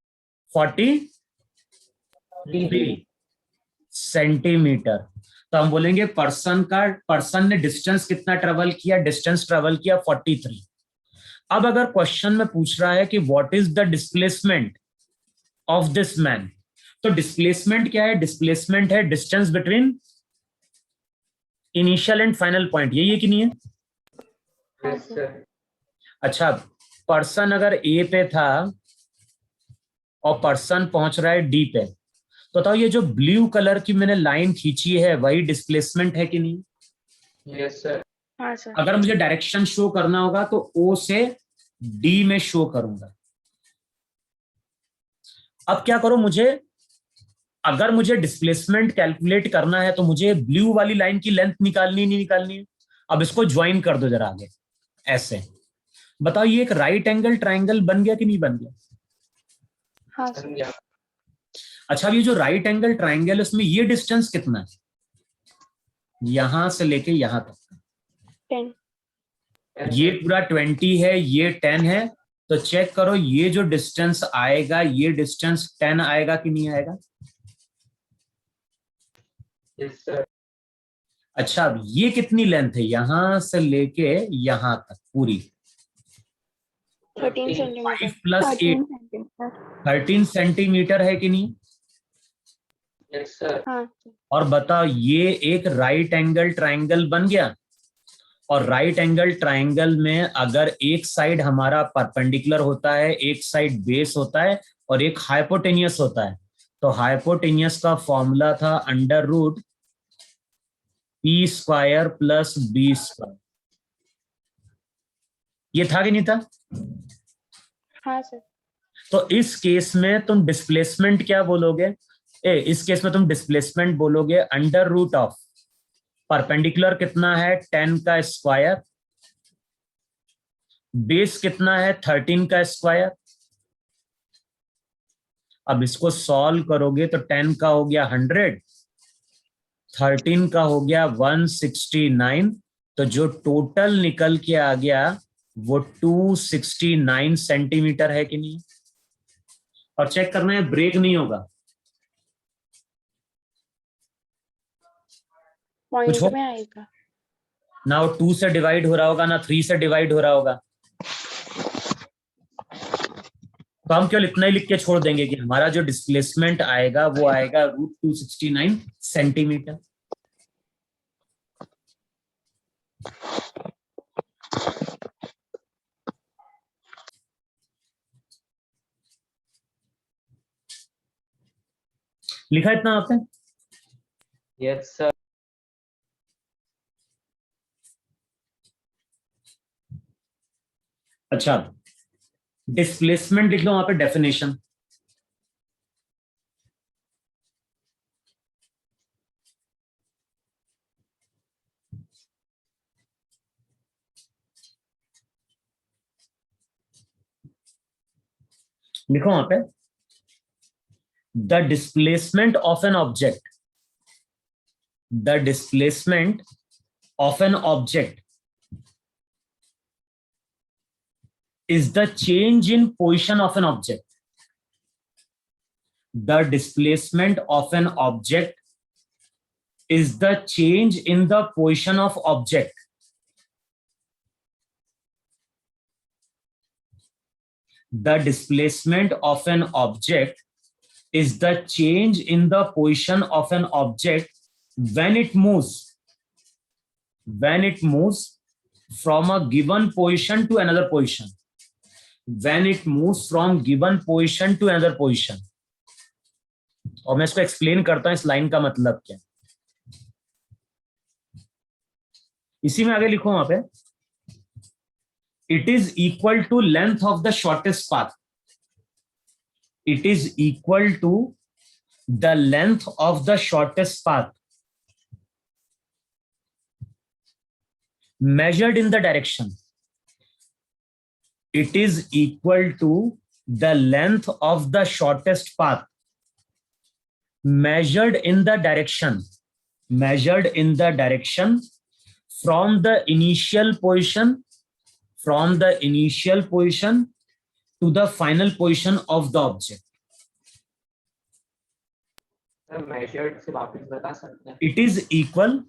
[SPEAKER 1] 43 सेंटीमीटर। तो हम बोलेंगे पर्सन ने डिस्टेंस कितना ट्रेवल किया, डिस्टेंस ट्रेवल किया 43। अब अगर क्वेश्चन में पूछ रहा है कि what is the displacement of this man, तो डिस्प्लेसमेंट क्या है, डिस्प्लेसमेंट है distance between initial and final point, यही है कि नहीं है?
[SPEAKER 3] Yes, sir.
[SPEAKER 1] अच्छा, पर्सन अगर ए पे था और पर्सन पहुंच रहा है डी पे, तो बताओ ये जो ब्लू कलर की मैंने लाइन खींची है वही डिस्प्लेसमेंट है कि नहीं?
[SPEAKER 3] Yes, sir.
[SPEAKER 2] हाँ सर।
[SPEAKER 1] अगर मुझे डायरेक्शन शो करना होगा तो ओ से डी में शो करूंगा। अब क्या करो, अगर मुझे डिस्प्लेसमेंट कैलकुलेट करना है तो मुझे ब्लू वाली लाइन की लेंथ निकालनी नहीं निकालनी है? अब इसको ज्वाइन कर दो जरा आगे, ऐसे बताओ ये एक राइट एंगल ट्राइंगल बन गया कि नहीं बन गया?
[SPEAKER 2] हाँ सर।
[SPEAKER 3] Yeah.
[SPEAKER 1] अच्छा, अब ये जो राइट एंगल ट्राइंगल उसमें ये डिस्टेंस कितना है, यहां से लेके यहां तक?
[SPEAKER 2] 10।
[SPEAKER 3] Yes,
[SPEAKER 1] ये
[SPEAKER 3] sir.
[SPEAKER 1] पूरा 20 है, ये 10 है, तो चेक करो ये जो डिस्टेंस आएगा ये डिस्टेंस 10 आएगा कि नहीं आएगा?
[SPEAKER 3] Yes, sir.
[SPEAKER 1] अच्छा, अब ये कितनी लेंथ है, यहां से लेके यहां तक पूरी?
[SPEAKER 2] 13 सेंटीमीटर।
[SPEAKER 1] 5 plus 8
[SPEAKER 2] centimetre.
[SPEAKER 1] 13 सेंटीमीटर है कि नहीं?
[SPEAKER 3] Yes, sir.
[SPEAKER 2] हाँ सर।
[SPEAKER 1] और बताओ ये एक राइट एंगल ट्राइंगल बन गया, और राइट एंगल ट्राइंगल में अगर एक साइड हमारा परपेंडिकुलर होता है, एक साइड बेस होता है और एक हाइपोटेनियस होता है, तो हाइपोटेनियस का फॉर्मूला था under root P square plus B square. ये था कि नहीं था?
[SPEAKER 2] हाँ सर।
[SPEAKER 1] तो इस केस में तुम डिस्प्लेसमेंट क्या बोलोगे? इस केस में तुम डिस्प्लेसमेंट बोलोगे अंडर रूट ऑफ परपेंडिकुलर कितना है 10 का स्क्वायर, बेस कितना है 13 का स्क्वायर। अब इसको सॉल्व करोगे तो 10 का हो गया 100, 13 का हो गया 169, तो जो टोटल निकल के आ गया वो 269 सेंटीमीटर है कि नहीं? और चेक करना है ब्रेक नहीं होगा, कुछ
[SPEAKER 2] पॉइंट
[SPEAKER 1] हो
[SPEAKER 2] में आएगा।
[SPEAKER 1] ना, वो 2 से डिवाइड हो रहा होगा ना 3 से डिवाइड हो रहा होगा। तो हम केवल इतना ही लिख के छोड़ देंगे कि हमारा जो डिस्प्लेसमेंट आएगा वो आएगा √269 सेंटीमीटर। लिखा इतना आपने?
[SPEAKER 3] Yes, sir.
[SPEAKER 1] अच्छा, डिस्प्लेसमेंट लिख लो वहां पे डेफिनेशन। लिखो वहां पे, the displacement of an object, the displacement of an object is the change in position of an object. The displacement of an object is the change in the position of object. The displacement of an object is the change in the position of an object when it moves from a given position to another position. When it moves from given position to another position. और मैं इसको explain करता हूं इस line का मतलब क्या। इसी में आगे लिखो वहां पे, it is equal to length of the shortest path, it is equal to the length of the shortest path measured in the direction. It is equal to the length of the shortest path measured in the direction from the initial position to the final position of the object.
[SPEAKER 3] Sir, measured से वापस बता सकते हैं?
[SPEAKER 1] It is equal,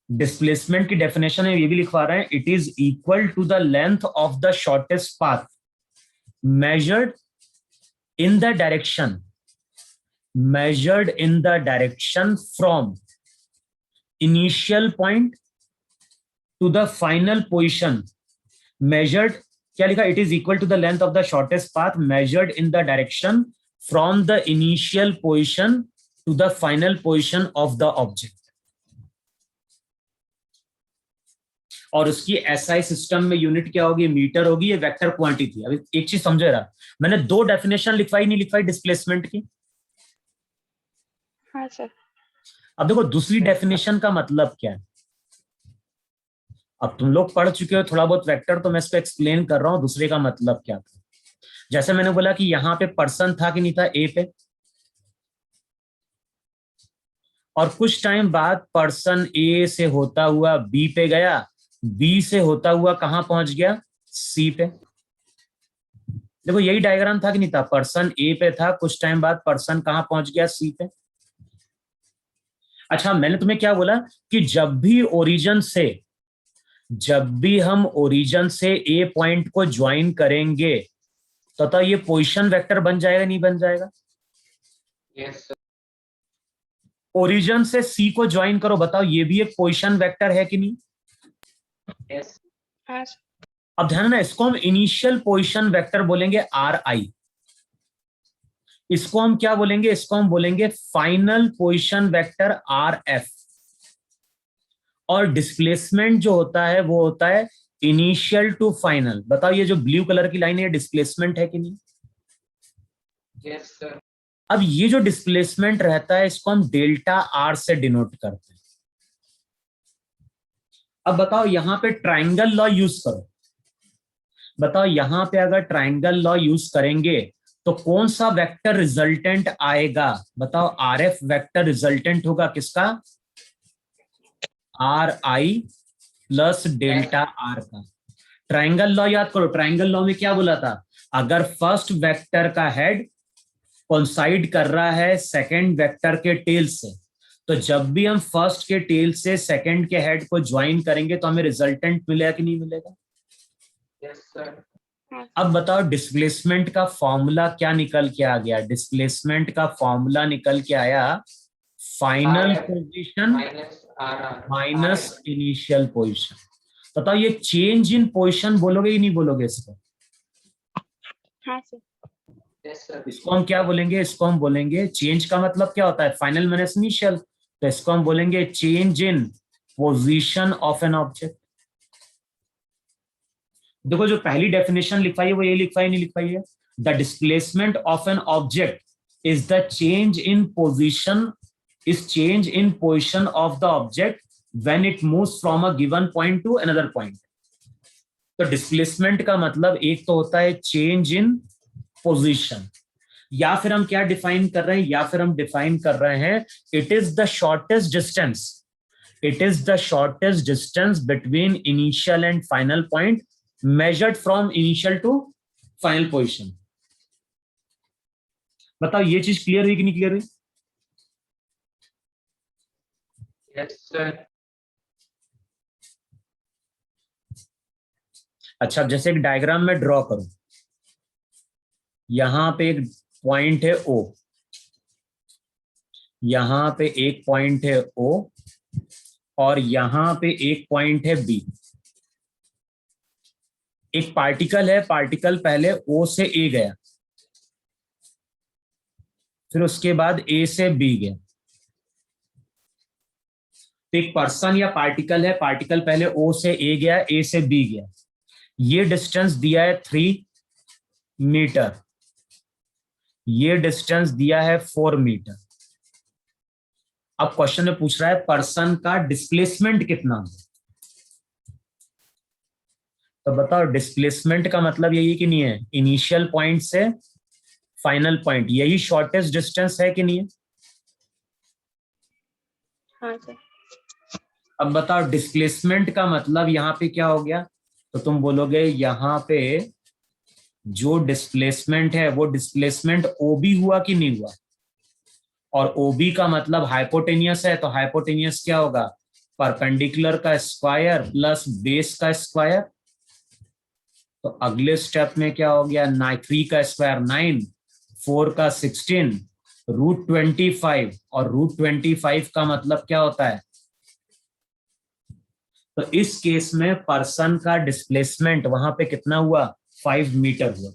[SPEAKER 1] displacement की definition है, ये भी लिखवा रहे हैं, it is equal to the length of the shortest path measured in the direction from initial point to the final position measured, क्या लिखा, it is equal to the length of the shortest path measured in the direction from the initial position to the final position of the object. और उसकी SI system में unit क्या होगी, metre होगी, ये vector quantity थी। अभी एक चीज समझे रहा, मैंने दो डेफिनेशन लिखवाई नहीं लिखवाई डिस्प्लेसमेंट की?
[SPEAKER 2] हाँ सर।
[SPEAKER 1] अब देखो दूसरी डेफिनेशन का मतलब क्या है, अब तुम लोग पढ़ चुके हो थोड़ा बहुत वेक्टर, तो मैं इसको एक्सप्लेन कर रहा हूं दूसरे का मतलब क्या था। जैसे मैंने बोला कि यहां पे पर्सन था कि नहीं था ए पे, और कुछ टाइम बाद पर्सन ए से होता हुआ बी पे गया, बी से होता हुआ कहां पहुंच गया, सी पे। देखो यही डायग्राम था कि नहीं था, पर्सन ए पे था, कुछ टाइम बाद पर्सन कहां पहुंच गया, सी पे। अच्छा, मैंने तुम्हें क्या बोला कि जब भी हम ओरिजिन से ए पॉइंट को ज्वाइन करेंगे तो ये पोजीशन वेक्टर बन जाएगा नहीं बन जाएगा?
[SPEAKER 3] Yes, sir.
[SPEAKER 1] ओरिजिन से सी को ज्वाइन करो, बताओ ये भी एक पोजीशन वेक्टर है कि नहीं?
[SPEAKER 3] Yes.
[SPEAKER 2] हाँ सर।
[SPEAKER 1] अब ध्यान ना, इसको हम इनिशियल पोजीशन वेक्टर बोलेंगे आर आई, इसको हम क्या बोलेंगे, इसको हम बोलेंगे final position vector R F. और डिस्प्लेसमेंट जो होता है वो होता है इनिशियल टू फाइनल। बताओ ये जो ब्लू कलर की लाइन है डिस्प्लेसमेंट है कि नहीं?
[SPEAKER 3] Yes, sir.
[SPEAKER 1] अब ये जो डिस्प्लेसमेंट रहता है इसको हम डेल्टा आर से डिनोट करते हैं। अब बताओ यहां पे ट्राइंगल लॉ यूज करो। बताओ यहां पे अगर ट्राइंगल लॉ यूज करेंगे तो कौन सा वेक्टर रिजल्टेंट आएगा? बताओ आर एफ वेक्टर रिजल्टेंट होगा किसका? Are I plus delta R का। ट्राइंगल लॉ याद करो, ट्राइंगल लॉ में क्या बोला था? अगर फर्स्ट वेक्टर का हेड कोइंसाइड कर रहा है सेकंड वेक्टर के टेल से, तो जब भी हम फर्स्ट के टेल से सेकंड के हेड को ज्वाइन करेंगे तो हमें रिजल्टेंट मिलेगा कि नहीं मिलेगा?
[SPEAKER 3] Yes, sir.
[SPEAKER 1] अब बताओ डिस्प्लेसमेंट का फॉर्मूला क्या निकल के आ गया? डिस्प्लेसमेंट का फॉर्मूला निकल के आया final
[SPEAKER 3] RF
[SPEAKER 1] position
[SPEAKER 3] minus RR.
[SPEAKER 1] Minus initial position. बताओ ये चेंज इन पोजीशन बोलोगे कि नहीं बोलोगे इसको?
[SPEAKER 2] हाँ सर।
[SPEAKER 3] Yes, sir.
[SPEAKER 1] इसको हम क्या बोलेंगे? इसको हम बोलेंगे, चेंज का मतलब क्या होता है? Final minus initial. तो इसको हम बोलेंगे change in position of an object. देखो जो पहली डेफिनेशन लिखवाई है वो ये लिखवाई नहीं लिखवाई है? The displacement of an object is the change in position, is change in position of the object when it moves from a given point two another point. तो डिस्प्लेसमेंट का मतलब एक तो होता है चेंज इन पोजीशन, या फिर हम क्या डिफाइन कर रहे हैं? या फिर हम डिफाइन कर रहे हैं it is the shortest distance, it is the shortest distance between initial and final point measured from initial to final position। बताओ ये चीज क्लियर हुई कि नहीं क्लियर हुई?
[SPEAKER 3] Yes, sir.
[SPEAKER 1] अच्छा, अब जैसे एक डायग्राम में ड्रॉ करूं, यहां पे एक पॉइंट है O, यहां पे एक पॉइंट है O और यहां पे एक पॉइंट है B। एक पार्टिकल है, पार्टिकल पहले O से A गया, फिर उसके बाद A से B गया। तो एक पर्सन या पार्टिकल है, पार्टिकल पहले O से A गया, A से B गया। ये डिस्टेंस दिया है 3 मीटर, ये डिस्टेंस दिया है 4 मीटर। अब क्वेश्चन में पूछ रहा है पर्सन का डिस्प्लेसमेंट कितना है। तो बताओ डिस्प्लेसमेंट का मतलब यही है कि नहीं है? इनिशियल पॉइंट से फाइनल पॉइंट, यही शॉर्टेस्ट डिस्टेंस है कि नहीं है?
[SPEAKER 2] हाँ सर।
[SPEAKER 1] अब बताओ डिस्प्लेसमेंट का मतलब यहां पे क्या हो गया? तो तुम बोलोगे यहां पे जो डिस्प्लेसमेंट है वो डिस्प्लेसमेंट ओबी हुआ कि नहीं हुआ? और ओबी का मतलब हाइपोटेनियस है, तो हाइपोटेनियस क्या होगा? परपेंडिकुलर का स्क्वायर प्लस बेस का स्क्वायर। तो अगले स्टेप में क्या हो गया? 3 का स्क्वायर 9, 4 का 16, √25, और √25 का मतलब क्या होता है? तो इस केस में पर्सन का डिस्प्लेसमेंट वहां पे कितना हुआ? 5 मीटर हुआ।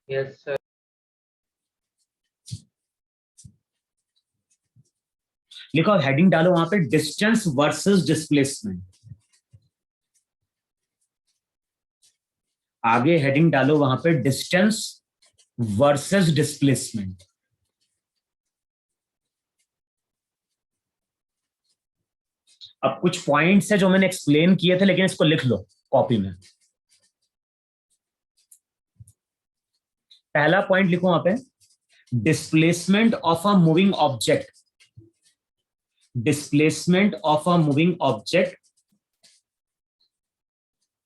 [SPEAKER 3] Yes, sir.
[SPEAKER 1] लिखो, हेडिंग डालो वहां पे डिस्टेंस वर्सेस डिस्प्लेसमेंट। आगे हेडिंग डालो वहां पे डिस्टेंस वर्सेस डिस्प्लेसमेंट। अब कुछ पॉइंट्स है जो मैंने एक्सप्लेन किए थे, लेकिन इसको लिख लो कॉपी में। पहला पॉइंट लिखो वहां पे, displacement of a moving object, displacement of a moving object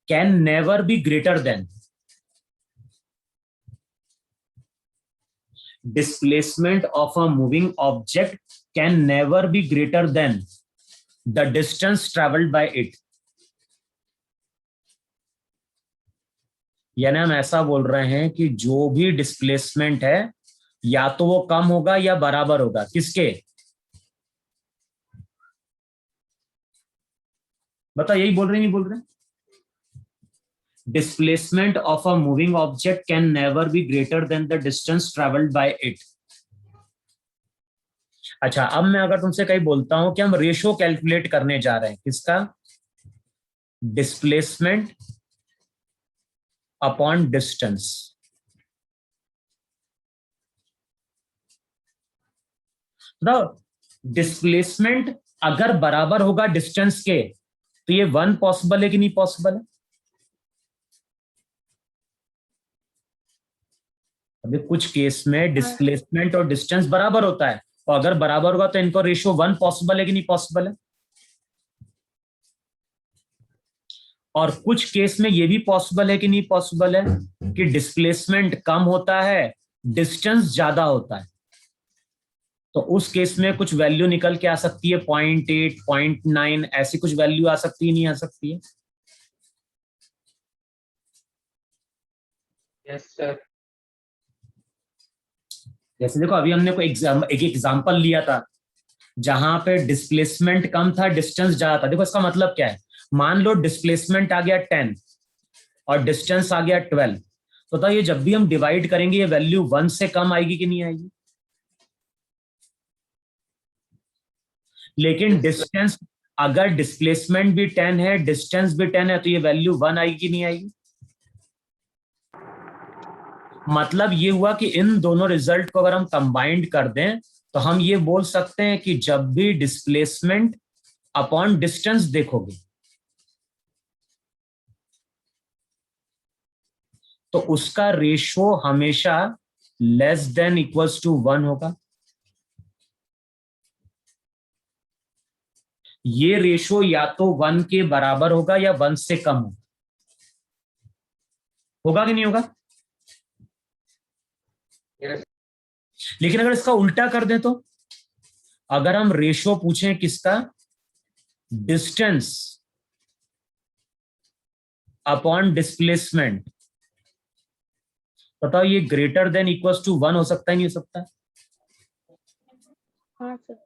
[SPEAKER 1] can never be greater than, displacement of a moving object can never be greater than the distance traveled by it। यानी हम ऐसा बोल रहे हैं कि जो भी डिस्प्लेसमेंट है या तो वो कम होगा या बराबर होगा किसके? बताओ, यही बोल रहे नहीं बोल रहे? Displacement of a moving object can never be greater than the distance traveled by it। अच्छा, अब मैं अगर तुमसे कहीं बोलता हूं कि हम रेशो कैलकुलेट करने जा रहे हैं, किसका? Displacement upon distance. तो डिस्प्लेसमेंट अगर बराबर होगा डिस्टेंस के, तो ये 1 पॉसिबल है कि नहीं पॉसिबल है? अभी कुछ केस में डिस्प्लेसमेंट और डिस्टेंस बराबर होता है, तो अगर बराबर होगा तो इनको रेशियो 1 पॉसिबल है कि नहीं पॉसिबल है? और कुछ केस में ये भी पॉसिबल है कि नहीं पॉसिबल है कि डिस्प्लेसमेंट कम होता है, डिस्टेंस ज्यादा होता है। तो उस केस में कुछ वैल्यू निकल के आ सकती है, 0.8, 0.9, ऐसी कुछ वैल्यू आ सकती है, नहीं आ सकती है?
[SPEAKER 3] Yes, sir.
[SPEAKER 1] जैसे देखो, अभी हमने कोई एक एग्जाम्पल लिया था जहां पे डिस्प्लेसमेंट कम था, डिस्टेंस ज्यादा था। देखो इसका मतलब क्या है, मान लो डिस्प्लेसमेंट आ गया 10 और डिस्टेंस आ गया 12, तो बताइए जब भी हम डिवाइड करेंगे ये वैल्यू 1 से कम आएगी कि नहीं आएगी? लेकिन
[SPEAKER 3] Yes, sir.
[SPEAKER 1] डिस्टेंस, अगर डिस्प्लेसमेंट भी 10 है, डिस्टेंस भी 10 है, तो ये वैल्यू 1 आएगी कि नहीं आएगी? मतलब ये हुआ कि इन दोनों रिजल्ट को अगर हम कंबाइंड कर दें, तो हम ये बोल सकते हैं कि जब भी डिस्प्लेसमेंट अपॉन डिस्टेंस देखोगे, तो उसका रेशो हमेशा लेस देन इक्वल्स टू 1 होगा। ये रेशो या तो 1 के बराबर होगा या 1 से कम होगा। होगा कि नहीं होगा?
[SPEAKER 3] Yes.
[SPEAKER 1] लेकिन अगर इसका उल्टा कर दें, तो अगर हम रेशो पूछें किसका? डिस्टेंस अपॉन डिस्प्लेसमेंट, बताओ ये ग्रेटर देन इक्वल्स टू 1 हो सकता है नहीं हो सकता?
[SPEAKER 2] हाँ सर।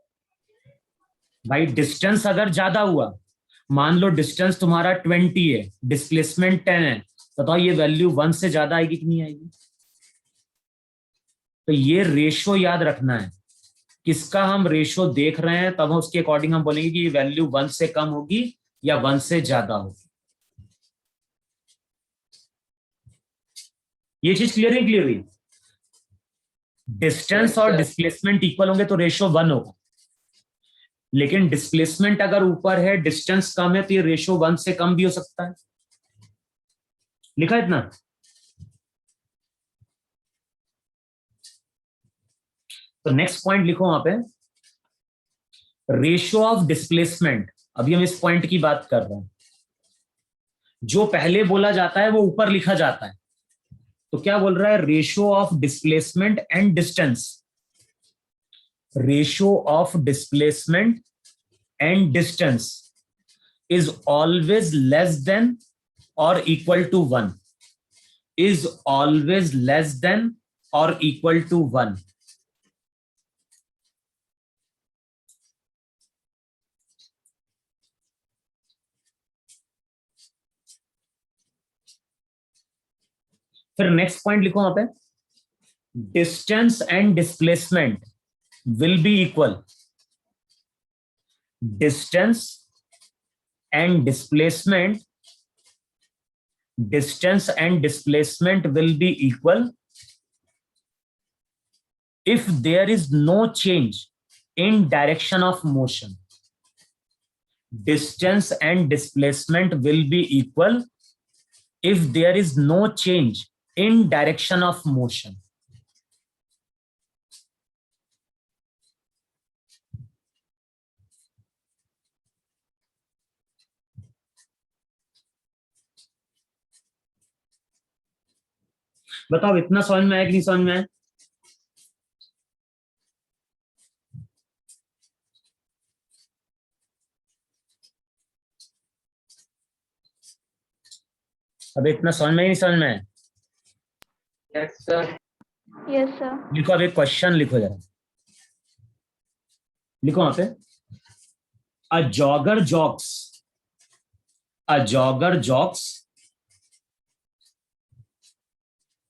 [SPEAKER 1] भाई डिस्टेंस अगर ज्यादा हुआ, मान लो डिस्टेंस तुम्हारा 20 है, डिस्प्लेसमेंट 10 है, बताओ ये वैल्यू 1 से ज्यादा आएगी कि नहीं आएगी? तो ये रेशो याद रखना है, किसका हम रेशो देख रहे हैं, तब उसके अकॉर्डिंग हम बोलेंगे कि ये वैल्यू 1 से कम होगी या 1 से ज्यादा होगी। ये चीज क्लियर है? क्लियर हुई? डिस्टेंस
[SPEAKER 3] Yes,
[SPEAKER 1] और
[SPEAKER 3] sir.
[SPEAKER 1] डिस्प्लेसमेंट इक्वल होंगे तो रेशो 1 होगा, लेकिन डिस्प्लेसमेंट अगर ऊपर है, डिस्टेंस कम है, तो ये रेशो 1 से कम भी हो सकता है। लिखा इतना? तो नेक्स्ट पॉइंट लिखो वहां पे, रेशियो ऑफ डिस्प्लेसमेंट। अभी हम इस पॉइंट की बात कर रहे हैं, जो पहले बोला जाता है वो ऊपर लिखा जाता है। तो क्या बोल रहा है? Ratio of displacement and distance. Ratio of displacement and distance is always less than or equal to 1, is always less than or equal to 1। फिर नेक्स्ट पॉइंट लिखो वहां पे, distance and displacement will be equal. Distance and displacement, distance and displacement will be equal if there is no change in direction of motion। distance and displacement will be equal if there is no change in direction of motion। बताओ इतना समझ में आया कि नहीं समझ में आया? अब इतना समझ में ही नहीं समझ में आया?
[SPEAKER 3] Yes, sir.
[SPEAKER 2] Yes sir.
[SPEAKER 1] लिखो, अब एक क्वेश्चन लिखो जरा, लिखो वहां पे, a jogger jogs, a jogger jogs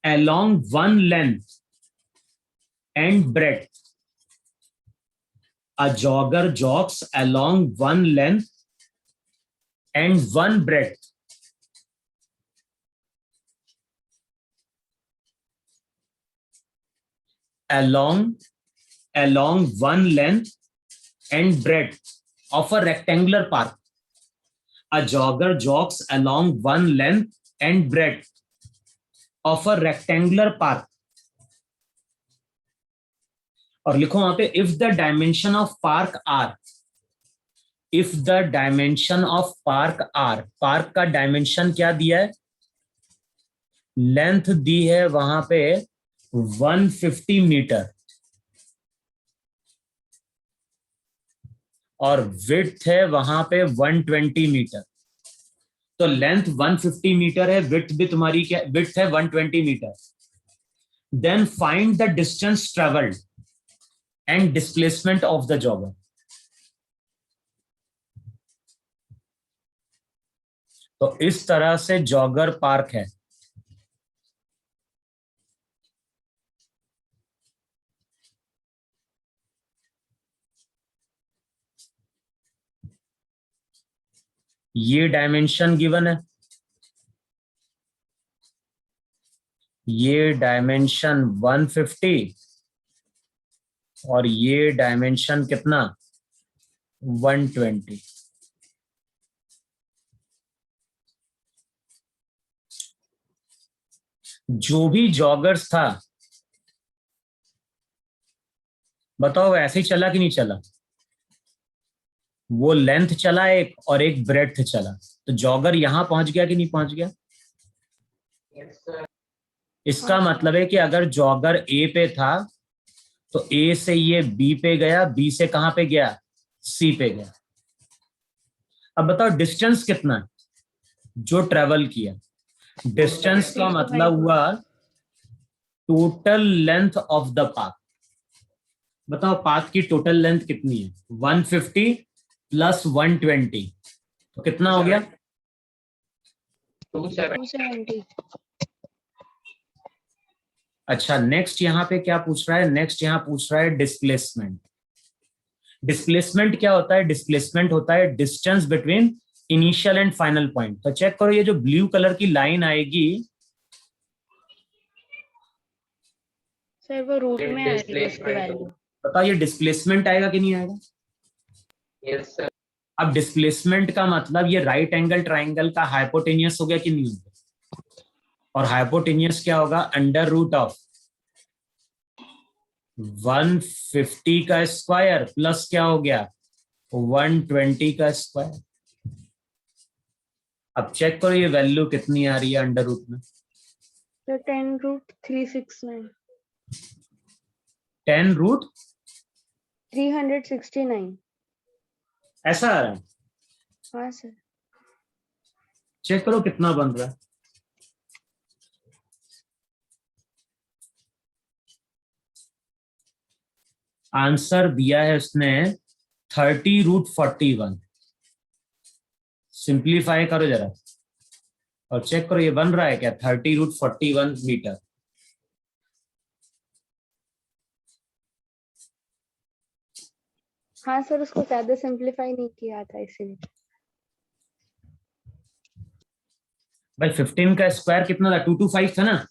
[SPEAKER 1] along one length and breadth A jogger jogs along one length and one breadth. Along one length and breadth of a rectangular path. A jogger jogs along one length and breadth of a rectangular path. और लिखो वहां पे if the dimension of park are, if the dimension of park are, park का dimension क्या दिया है, length दी है वहां पे 150 मीटर और विड्थ है वहां पे 120 मीटर. तो लेंथ 150 मीटर है, विड्थ भी तुम्हारी क्या, विड्थ है 120 metre. Then find the distance travelled and displacement of the jogger. तो इस तरह से जॉगर पार्क है. ये डायमेंशन गिवन है, ये डायमेंशन 150 और ये डायमेंशन कितना 120. जो भी जॉगर्स था बताओ ऐसे ही चला कि नहीं चला, वो लेंथ चला एक और एक ब्रेड्थ चला. तो जॉगर यहां पहुंच गया कि नहीं पहुंच गया.
[SPEAKER 3] Yes, sir.
[SPEAKER 1] इसका मतलब है कि अगर जॉगर ए पे था तो ए से ये बी पे गया, बी से कहां पे गया, सी पे गया. अब बताओ डिस्टेंस कितना है जो ट्रेवल किया. डिस्टेंस का मतलब हुआ total length of the path. बताओ पाथ की टोटल लेंथ कितनी है, 150 प्लस 120 तो कितना हो गया
[SPEAKER 3] 270.
[SPEAKER 2] 270.
[SPEAKER 1] अच्छा नेक्स्ट यहां पे क्या पूछ रहा है, नेक्स्ट यहां पूछ रहा है डिस्प्लेसमेंट. डिस्प्लेसमेंट क्या होता है, डिस्प्लेसमेंट होता है distance between initial and final point. तो चेक करो ये जो ब्लू कलर की लाइन आएगी
[SPEAKER 2] सर वो रूट में आएगी उसकी
[SPEAKER 3] Displacement.
[SPEAKER 2] वैल्यू.
[SPEAKER 1] बताओ ये डिस्प्लेसमेंट आएगा कि नहीं आएगा.
[SPEAKER 3] Yes, sir.
[SPEAKER 1] अब डिस्प्लेसमेंट का मतलब ये राइट एंगल ट्राइंगल का हाइपोटेनियस हो गया कि नहीं हो गया. और हाइपोटेनियस क्या होगा, अंडर रूट ऑफ 150 का स्क्वायर प्लस क्या हो गया 120 का स्क्वायर. अब चेक करो ये वैल्यू कितनी आ रही है अंडर रूट में.
[SPEAKER 2] तो 10 रूट 369.
[SPEAKER 1] 10 रूट
[SPEAKER 2] 369.
[SPEAKER 1] ऐसा आ रहा है.
[SPEAKER 2] हाँ सर.
[SPEAKER 1] चेक करो कितना बन रहा है. आंसर दिया है उसने 30 रूट 41. सिंप्लीफाई करो जरा और चेक करो ये बन रहा है क्या 30 रूट 41 मीटर.
[SPEAKER 2] हाँ सर उसको ज्यादा सिंपलीफाई नहीं किया था इसीलिए.
[SPEAKER 1] भाई 15 का स्क्वायर कितना था 225 था ना,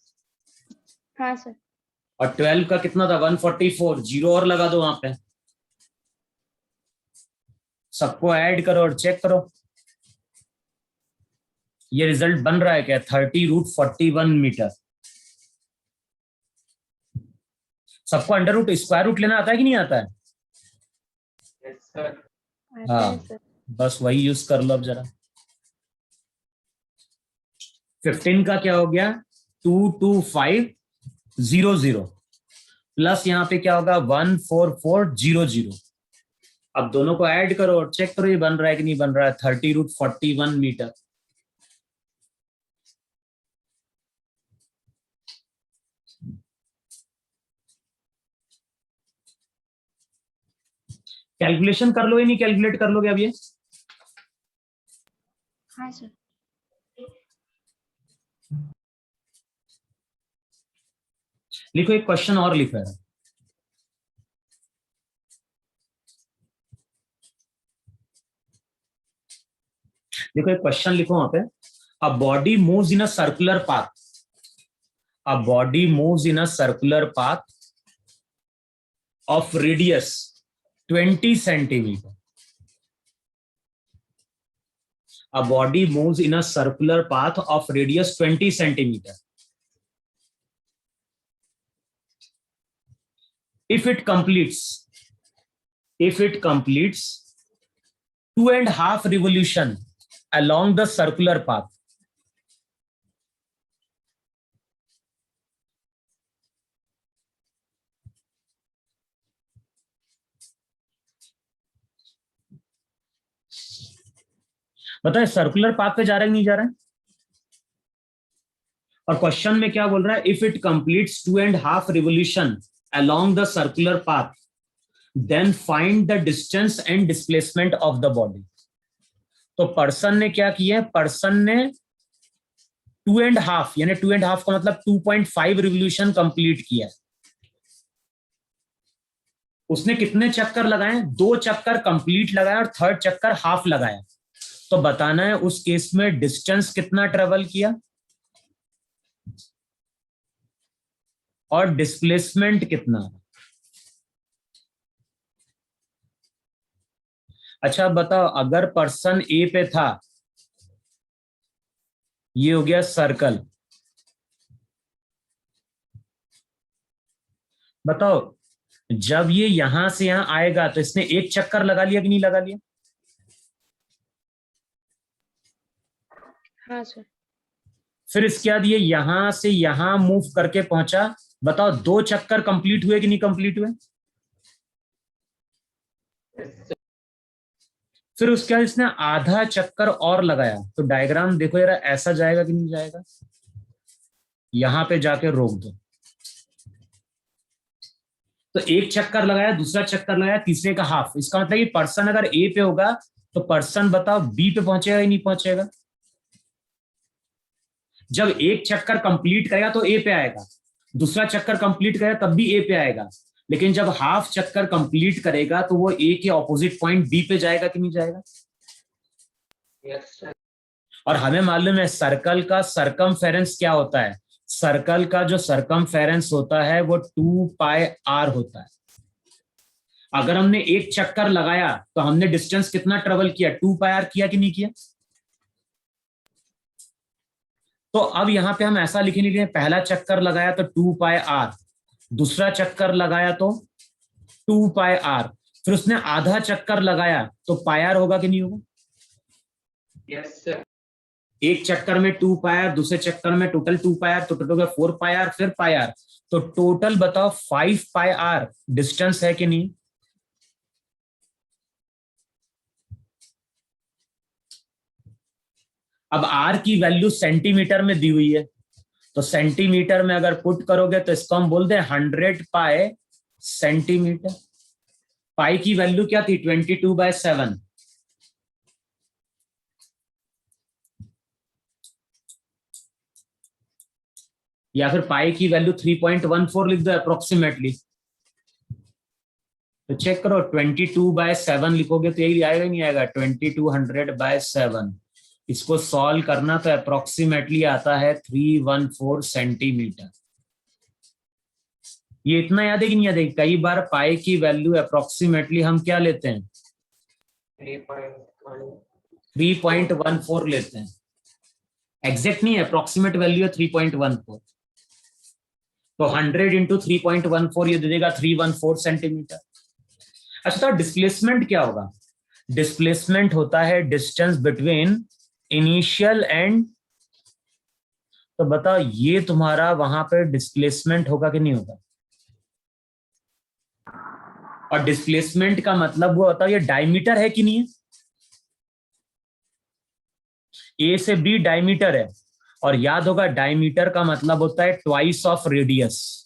[SPEAKER 2] हाँ सर.
[SPEAKER 1] और 12 का कितना था 144. जीरो और लगा दो वहां पे, सबको ऐड करो और चेक करो ये रिजल्ट बन रहा है क्या 30 रूट 41 मीटर. सबको अंडर रूट स्क्वायर रूट लेना आता है कि नहीं आता है.
[SPEAKER 3] Yes, sir.
[SPEAKER 2] आता है सर.
[SPEAKER 1] बस वही यूज कर लो अब जरा. 15 का क्या हो गया 22500 प्लस यहाँ पे क्या होगा 14400. अब दोनों को ऐड करो और चेक करो ये बन रहा है कि नहीं बन रहा है 30 रूट 41 मीटर. कैलकुलेशन कर लो या नहीं कैलकुलेट कर लोगे अब ये.
[SPEAKER 2] हाँ सर.
[SPEAKER 1] लिखो एक क्वेश्चन और लिखा है. देखो एक क्वेश्चन लिखो वहां पे, a body moves in a circular path, a body moves in a circular path of radius 20 centimetre, a body moves in a circular path of radius 20 centimeter. If it completes 2.5 revolution along the circular path, बताए circular path पे जा रहा है नहीं जा रहा है? और क्वेश्चन में क्या बोल रहा है, if it completes 2.5 revolution along the circular path, then find the distance and displacement of the body. तो पर्सन ने क्या किया, पर्सन ने 2.5 यानी 2.5 का मतलब 2.5 रिवोल्यूशन कंप्लीट किया। उसने कितने चक्कर लगाए, 2 चक्कर कंप्लीट लगाया और 3rd चक्कर हाफ लगाया। तो बताना है उस केस में डिस्टेंस कितना ट्रेवल किया और डिस्प्लेसमेंट कितना। अच्छा बताओ, अगर पर्सन ए पे था, ये हो गया सर्कल, बताओ जब ये यहां से यहां आएगा तो इसने एक चक्कर लगा लिया कि नहीं लगा लिया?
[SPEAKER 2] हाँ सर।
[SPEAKER 1] फिर इसके बाद ये यहां से यहां मूव करके पहुंचा, बताओ 2 चक्कर कंप्लीट हुए कि नहीं कंप्लीट हुए?
[SPEAKER 3] Yes, sir.
[SPEAKER 1] फिर उसके बाद इसने आधा चक्कर और लगाया, तो डायग्राम देखो जरा, ऐसा जाएगा कि नहीं जाएगा? यहां पे जाके रोक दो। तो एक चक्कर लगाया, दूसरा चक्कर लगाया, तीसरे का हाफ। इसका मतलब ये पर्सन अगर ए पे होगा तो पर्सन बताओ बी पे पहुंचेगा या नहीं पहुंचेगा? जब एक चक्कर कंप्लीट करेगा तो ए पे आएगा, दूसरा चक्कर कंप्लीट करेगा तब भी ए पे आएगा, लेकिन जब हाफ चक्कर कंप्लीट करेगा तो वो ए के ऑपोजिट पॉइंट बी पे जाएगा कि नहीं जाएगा?
[SPEAKER 3] Yes, sir.
[SPEAKER 1] और हमें मालूम है सर्कल का सरकमफेरेंस क्या होता है, सर्कल का जो सरकमफेरेंस होता है वो 2 पाई आर होता है। अगर हमने एक चक्कर लगाया तो हमने डिस्टेंस कितना ट्रेवल किया, 2 पाई आर किया कि नहीं किया? तो अब यहां पे हम ऐसा लिखेंगे कि पहला चक्कर लगाया तो 2 पाई आर, दूसरा चक्कर लगाया तो 2 पाई आर, फिर उसने आधा चक्कर लगाया तो पाई आर होगा कि नहीं होगा?
[SPEAKER 3] Yes, sir.
[SPEAKER 1] एक चक्कर में 2 पाई आर, दूसरे चक्कर में टोटल 2 पाई आर, तो टोटल हो गया 4 पाई आर, फिर पाई आर, तो टोटल बताओ 5 पाई आर डिस्टेंस है कि नहीं? अब आर की वैल्यू सेंटीमीटर में दी हुई है, तो सेंटीमीटर में अगर पुट करोगे तो इसको हम बोल दें 100 पाई सेंटीमीटर। पाई की वैल्यू क्या थी, 22/7। या फिर पाई की वैल्यू 3.14 लिख दो अप्रोक्सीमेटली। तो चेक करो, 22/7 लिखोगे तो यही आएगा नहीं आएगा, 2200/7। इसको सॉल्व करना तो अप्रोक्सीमेटली आता है 314 सेंटीमीटर। ये इतना याद है कि नहीं याद है? कई बार पाई की वैल्यू अप्रोक्सीमेटली हम क्या लेते हैं,
[SPEAKER 3] 3.1.
[SPEAKER 1] 3.14 लेते हैं। एग्जैक्ट नहीं है, अप्रोक्सीमेट वैल्यू है 3.14। तो 100 इंटू 3.14 ये दे देगा 314 सेंटीमीटर। अच्छा तो डिस्प्लेसमेंट क्या होगा? डिस्प्लेसमेंट होता है डिस्टेंस बिटवीन इनिशियल एंड, तो बताओ ये तुम्हारा वहां पे डिस्प्लेसमेंट होगा कि नहीं होगा? और डिस्प्लेसमेंट का मतलब वो होता है, ये डायमीटर है कि नहीं है? ए से बी डायमीटर है, और याद होगा डायमीटर का मतलब होता है ट्वाइस ऑफ रेडियस।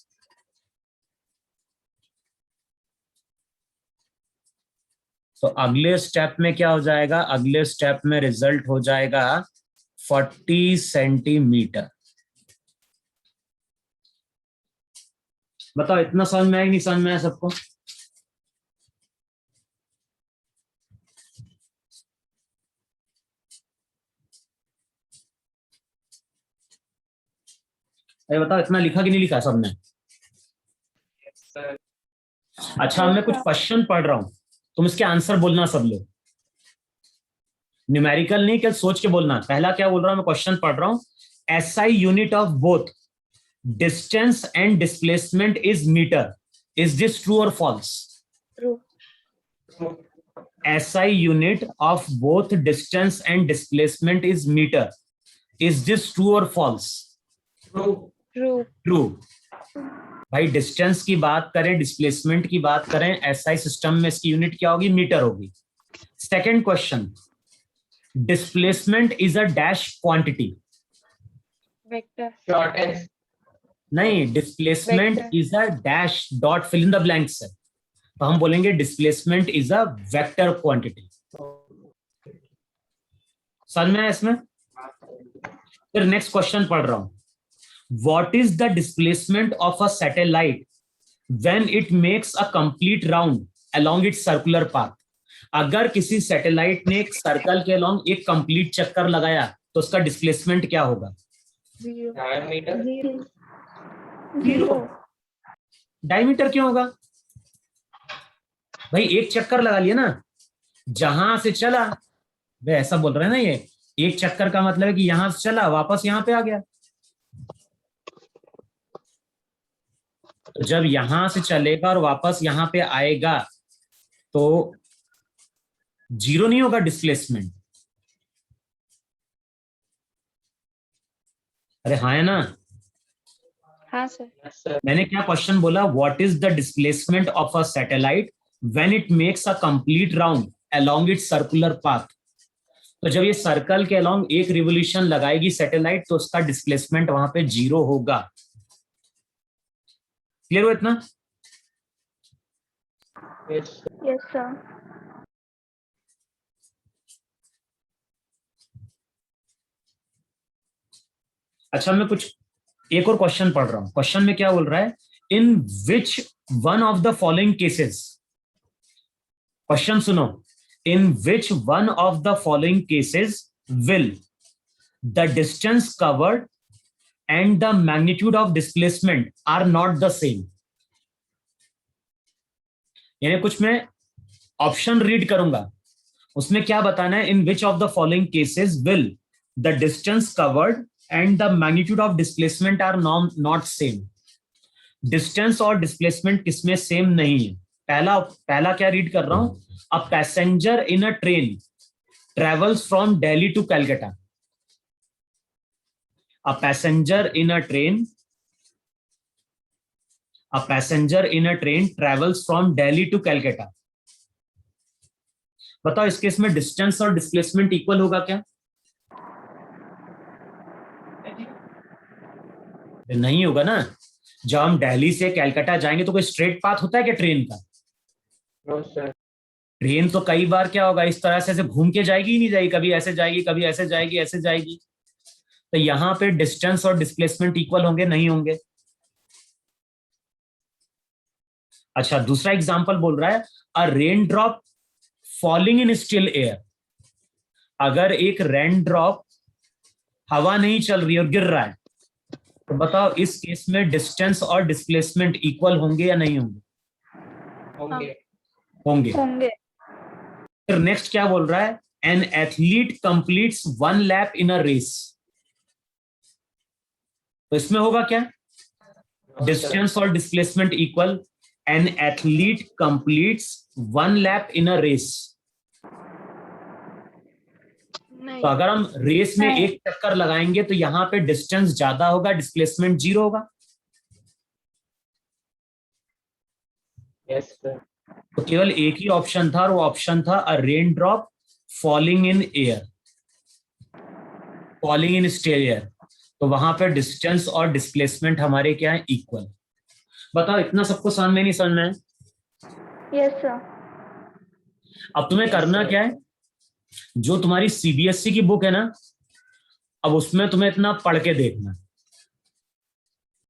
[SPEAKER 1] तो अगले स्टेप में क्या हो जाएगा, अगले स्टेप में रिजल्ट हो जाएगा 40 सेंटीमीटर। बताओ इतना समझ में आया कि नहीं समझ में आया सबको? अरे बताओ इतना लिखा कि नहीं लिखा सबने?
[SPEAKER 3] Yes, sir.
[SPEAKER 1] अच्छा अब मैं कुछ क्वेश्चन पढ़ रहा हूं, तुम इसके आंसर बोलना सब लोग, न्यूमेरिकल नहीं, क्या सोच के बोलना। पहला क्या बोल रहा हूं मैं, क्वेश्चन पढ़ रहा हूं। SI unit of both distance and displacement is metre, is this true और false?
[SPEAKER 2] True.
[SPEAKER 3] True.
[SPEAKER 1] SI unit of both distance and displacement is meter. Is this true or false?
[SPEAKER 3] True.
[SPEAKER 2] True.
[SPEAKER 1] True. भाई distance की बात करें, displacement की बात करें, SI system में इसकी यूनिट क्या होगी? मीटर होगी। Second question, displacement is a dash quantity.
[SPEAKER 2] Vector.
[SPEAKER 3] Shortest.
[SPEAKER 1] नहीं, displacement
[SPEAKER 2] Vector.
[SPEAKER 1] Is a dash dot fill in the blanks है, तो हम बोलेंगे displacement is a vector quantity. समझ में है इसमें? फिर नेक्स्ट क्वेश्चन पढ़ रहा हूं। What is the displacement of a satellite when it makes a complete round along it's circular path? अगर किसी सैटेलाइट ने एक सर्कल के अलोंग एक कंप्लीट चक्कर लगाया तो उसका डिस्प्लेसमेंट क्या होगा?
[SPEAKER 2] 0.
[SPEAKER 3] Diameter.
[SPEAKER 2] 0.
[SPEAKER 1] डायमीटर क्यों होगा भाई? एक चक्कर लगा लिया ना, जहां से चला, वे ऐसा बोल रहे हैं ना, ये एक चक्कर का मतलब है कि यहां से चला वापस यहां पे आ गया। तो जब यहां से चलेगा और वापस यहां पे आएगा तो 0 नहीं होगा डिस्प्लेसमेंट? अरे हाँ है ना?
[SPEAKER 2] हाँ सर.
[SPEAKER 3] Yes, sir.
[SPEAKER 1] मैंने क्या क्वेश्चन बोला? What is the displacement of a satellite when it makes a complete round along it's circular path? तो जब ये सर्कल के अलोंग एक रिवोल्यूशन लगाएगी सैटेलाइट तो उसका डिस्प्लेसमेंट वहां पे 0 होगा। क्लियर हो इतना?
[SPEAKER 3] Yes, sir.
[SPEAKER 2] Yes sir.
[SPEAKER 1] अच्छा मैं कुछ एक और क्वेश्चन पढ़ रहा हूं। क्वेश्चन में क्या बोल रहा है? In which one of the following cases, question सुनो, in which one of the following cases will the distance covered and the magnitude of displacement are not the same? यानी कुछ मैं ऑप्शन रीड करूंगा, उसमें क्या बताना है? In which of the following cases will the distance covered and the magnitude of displacement are not same. Distance और displacement किसमें सेम नहीं है? पहला क्या रीड कर रहा हूं? A passenger in a train travels from Delhi to Calcutta. A passenger in a train, a passenger in a train travels from Delhi to Calcutta। बताओ इस केस में डिस्टेंस और डिस्प्लेसमेंट इक्वल होगा क्या? नहीं होगा ना। जब हम दिल्ली से कलकत्ता जाएंगे तो कोई स्ट्रेट पाथ होता है क्या ट्रेन का?
[SPEAKER 3] No, sir.
[SPEAKER 1] ट्रेन तो कई बार क्या होगा, इस तरह से घूम के जाएगी ही नहीं जाएगी, कभी ऐसे जाएगी, कभी ऐसे जाएगी, ऐसे जाएगी। तो यहाँ पे डिस्टेंस और डिस्प्लेसमेंट इक्वल होंगे? नहीं होंगे। अच्छा दूसरा एग्जांपल बोल रहा है, a rain drop falling in still air. अगर एक रेन ड्रॉप हवा नहीं चल रही और गिर रहा है तो बताओ इस केस में डिस्टेंस और डिस्प्लेसमेंट इक्वल होंगे या नहीं होंगे?
[SPEAKER 3] होंगे.
[SPEAKER 1] होंगे।
[SPEAKER 2] होंगे.
[SPEAKER 1] फिर नेक्स्ट क्या बोल रहा है? An athlete completes 1 lap in a race. तो इसमें होगा क्या?
[SPEAKER 3] No, sir.
[SPEAKER 1] डिस्टेंस और displacement equal. An athlete completes 1 lap in a race.
[SPEAKER 2] नहीं.
[SPEAKER 1] तो अगर हम रेस में
[SPEAKER 2] नहीं.
[SPEAKER 1] एक चक्कर लगाएंगे तो यहाँ पे डिस्टेंस ज्यादा होगा, डिस्प्लेसमेंट 0 होगा।
[SPEAKER 3] Yes, sir.
[SPEAKER 1] तो केवल एक ही ऑप्शन था और वो ऑप्शन था a rain drop falling in air, falling in still air. तो वहां पे डिस्टेंस और डिस्प्लेसमेंट हमारे क्या है? इक्वल। बताओ इतना सबको समझ में नहीं समझ में है?
[SPEAKER 2] Yes sir.
[SPEAKER 1] अब तुम्हें
[SPEAKER 3] Yes,
[SPEAKER 1] करना
[SPEAKER 3] sir.
[SPEAKER 1] क्या है? जो तुम्हारी सीबीएसई की बुक है ना, अब उसमें तुम्हें इतना पढ़ के देखना।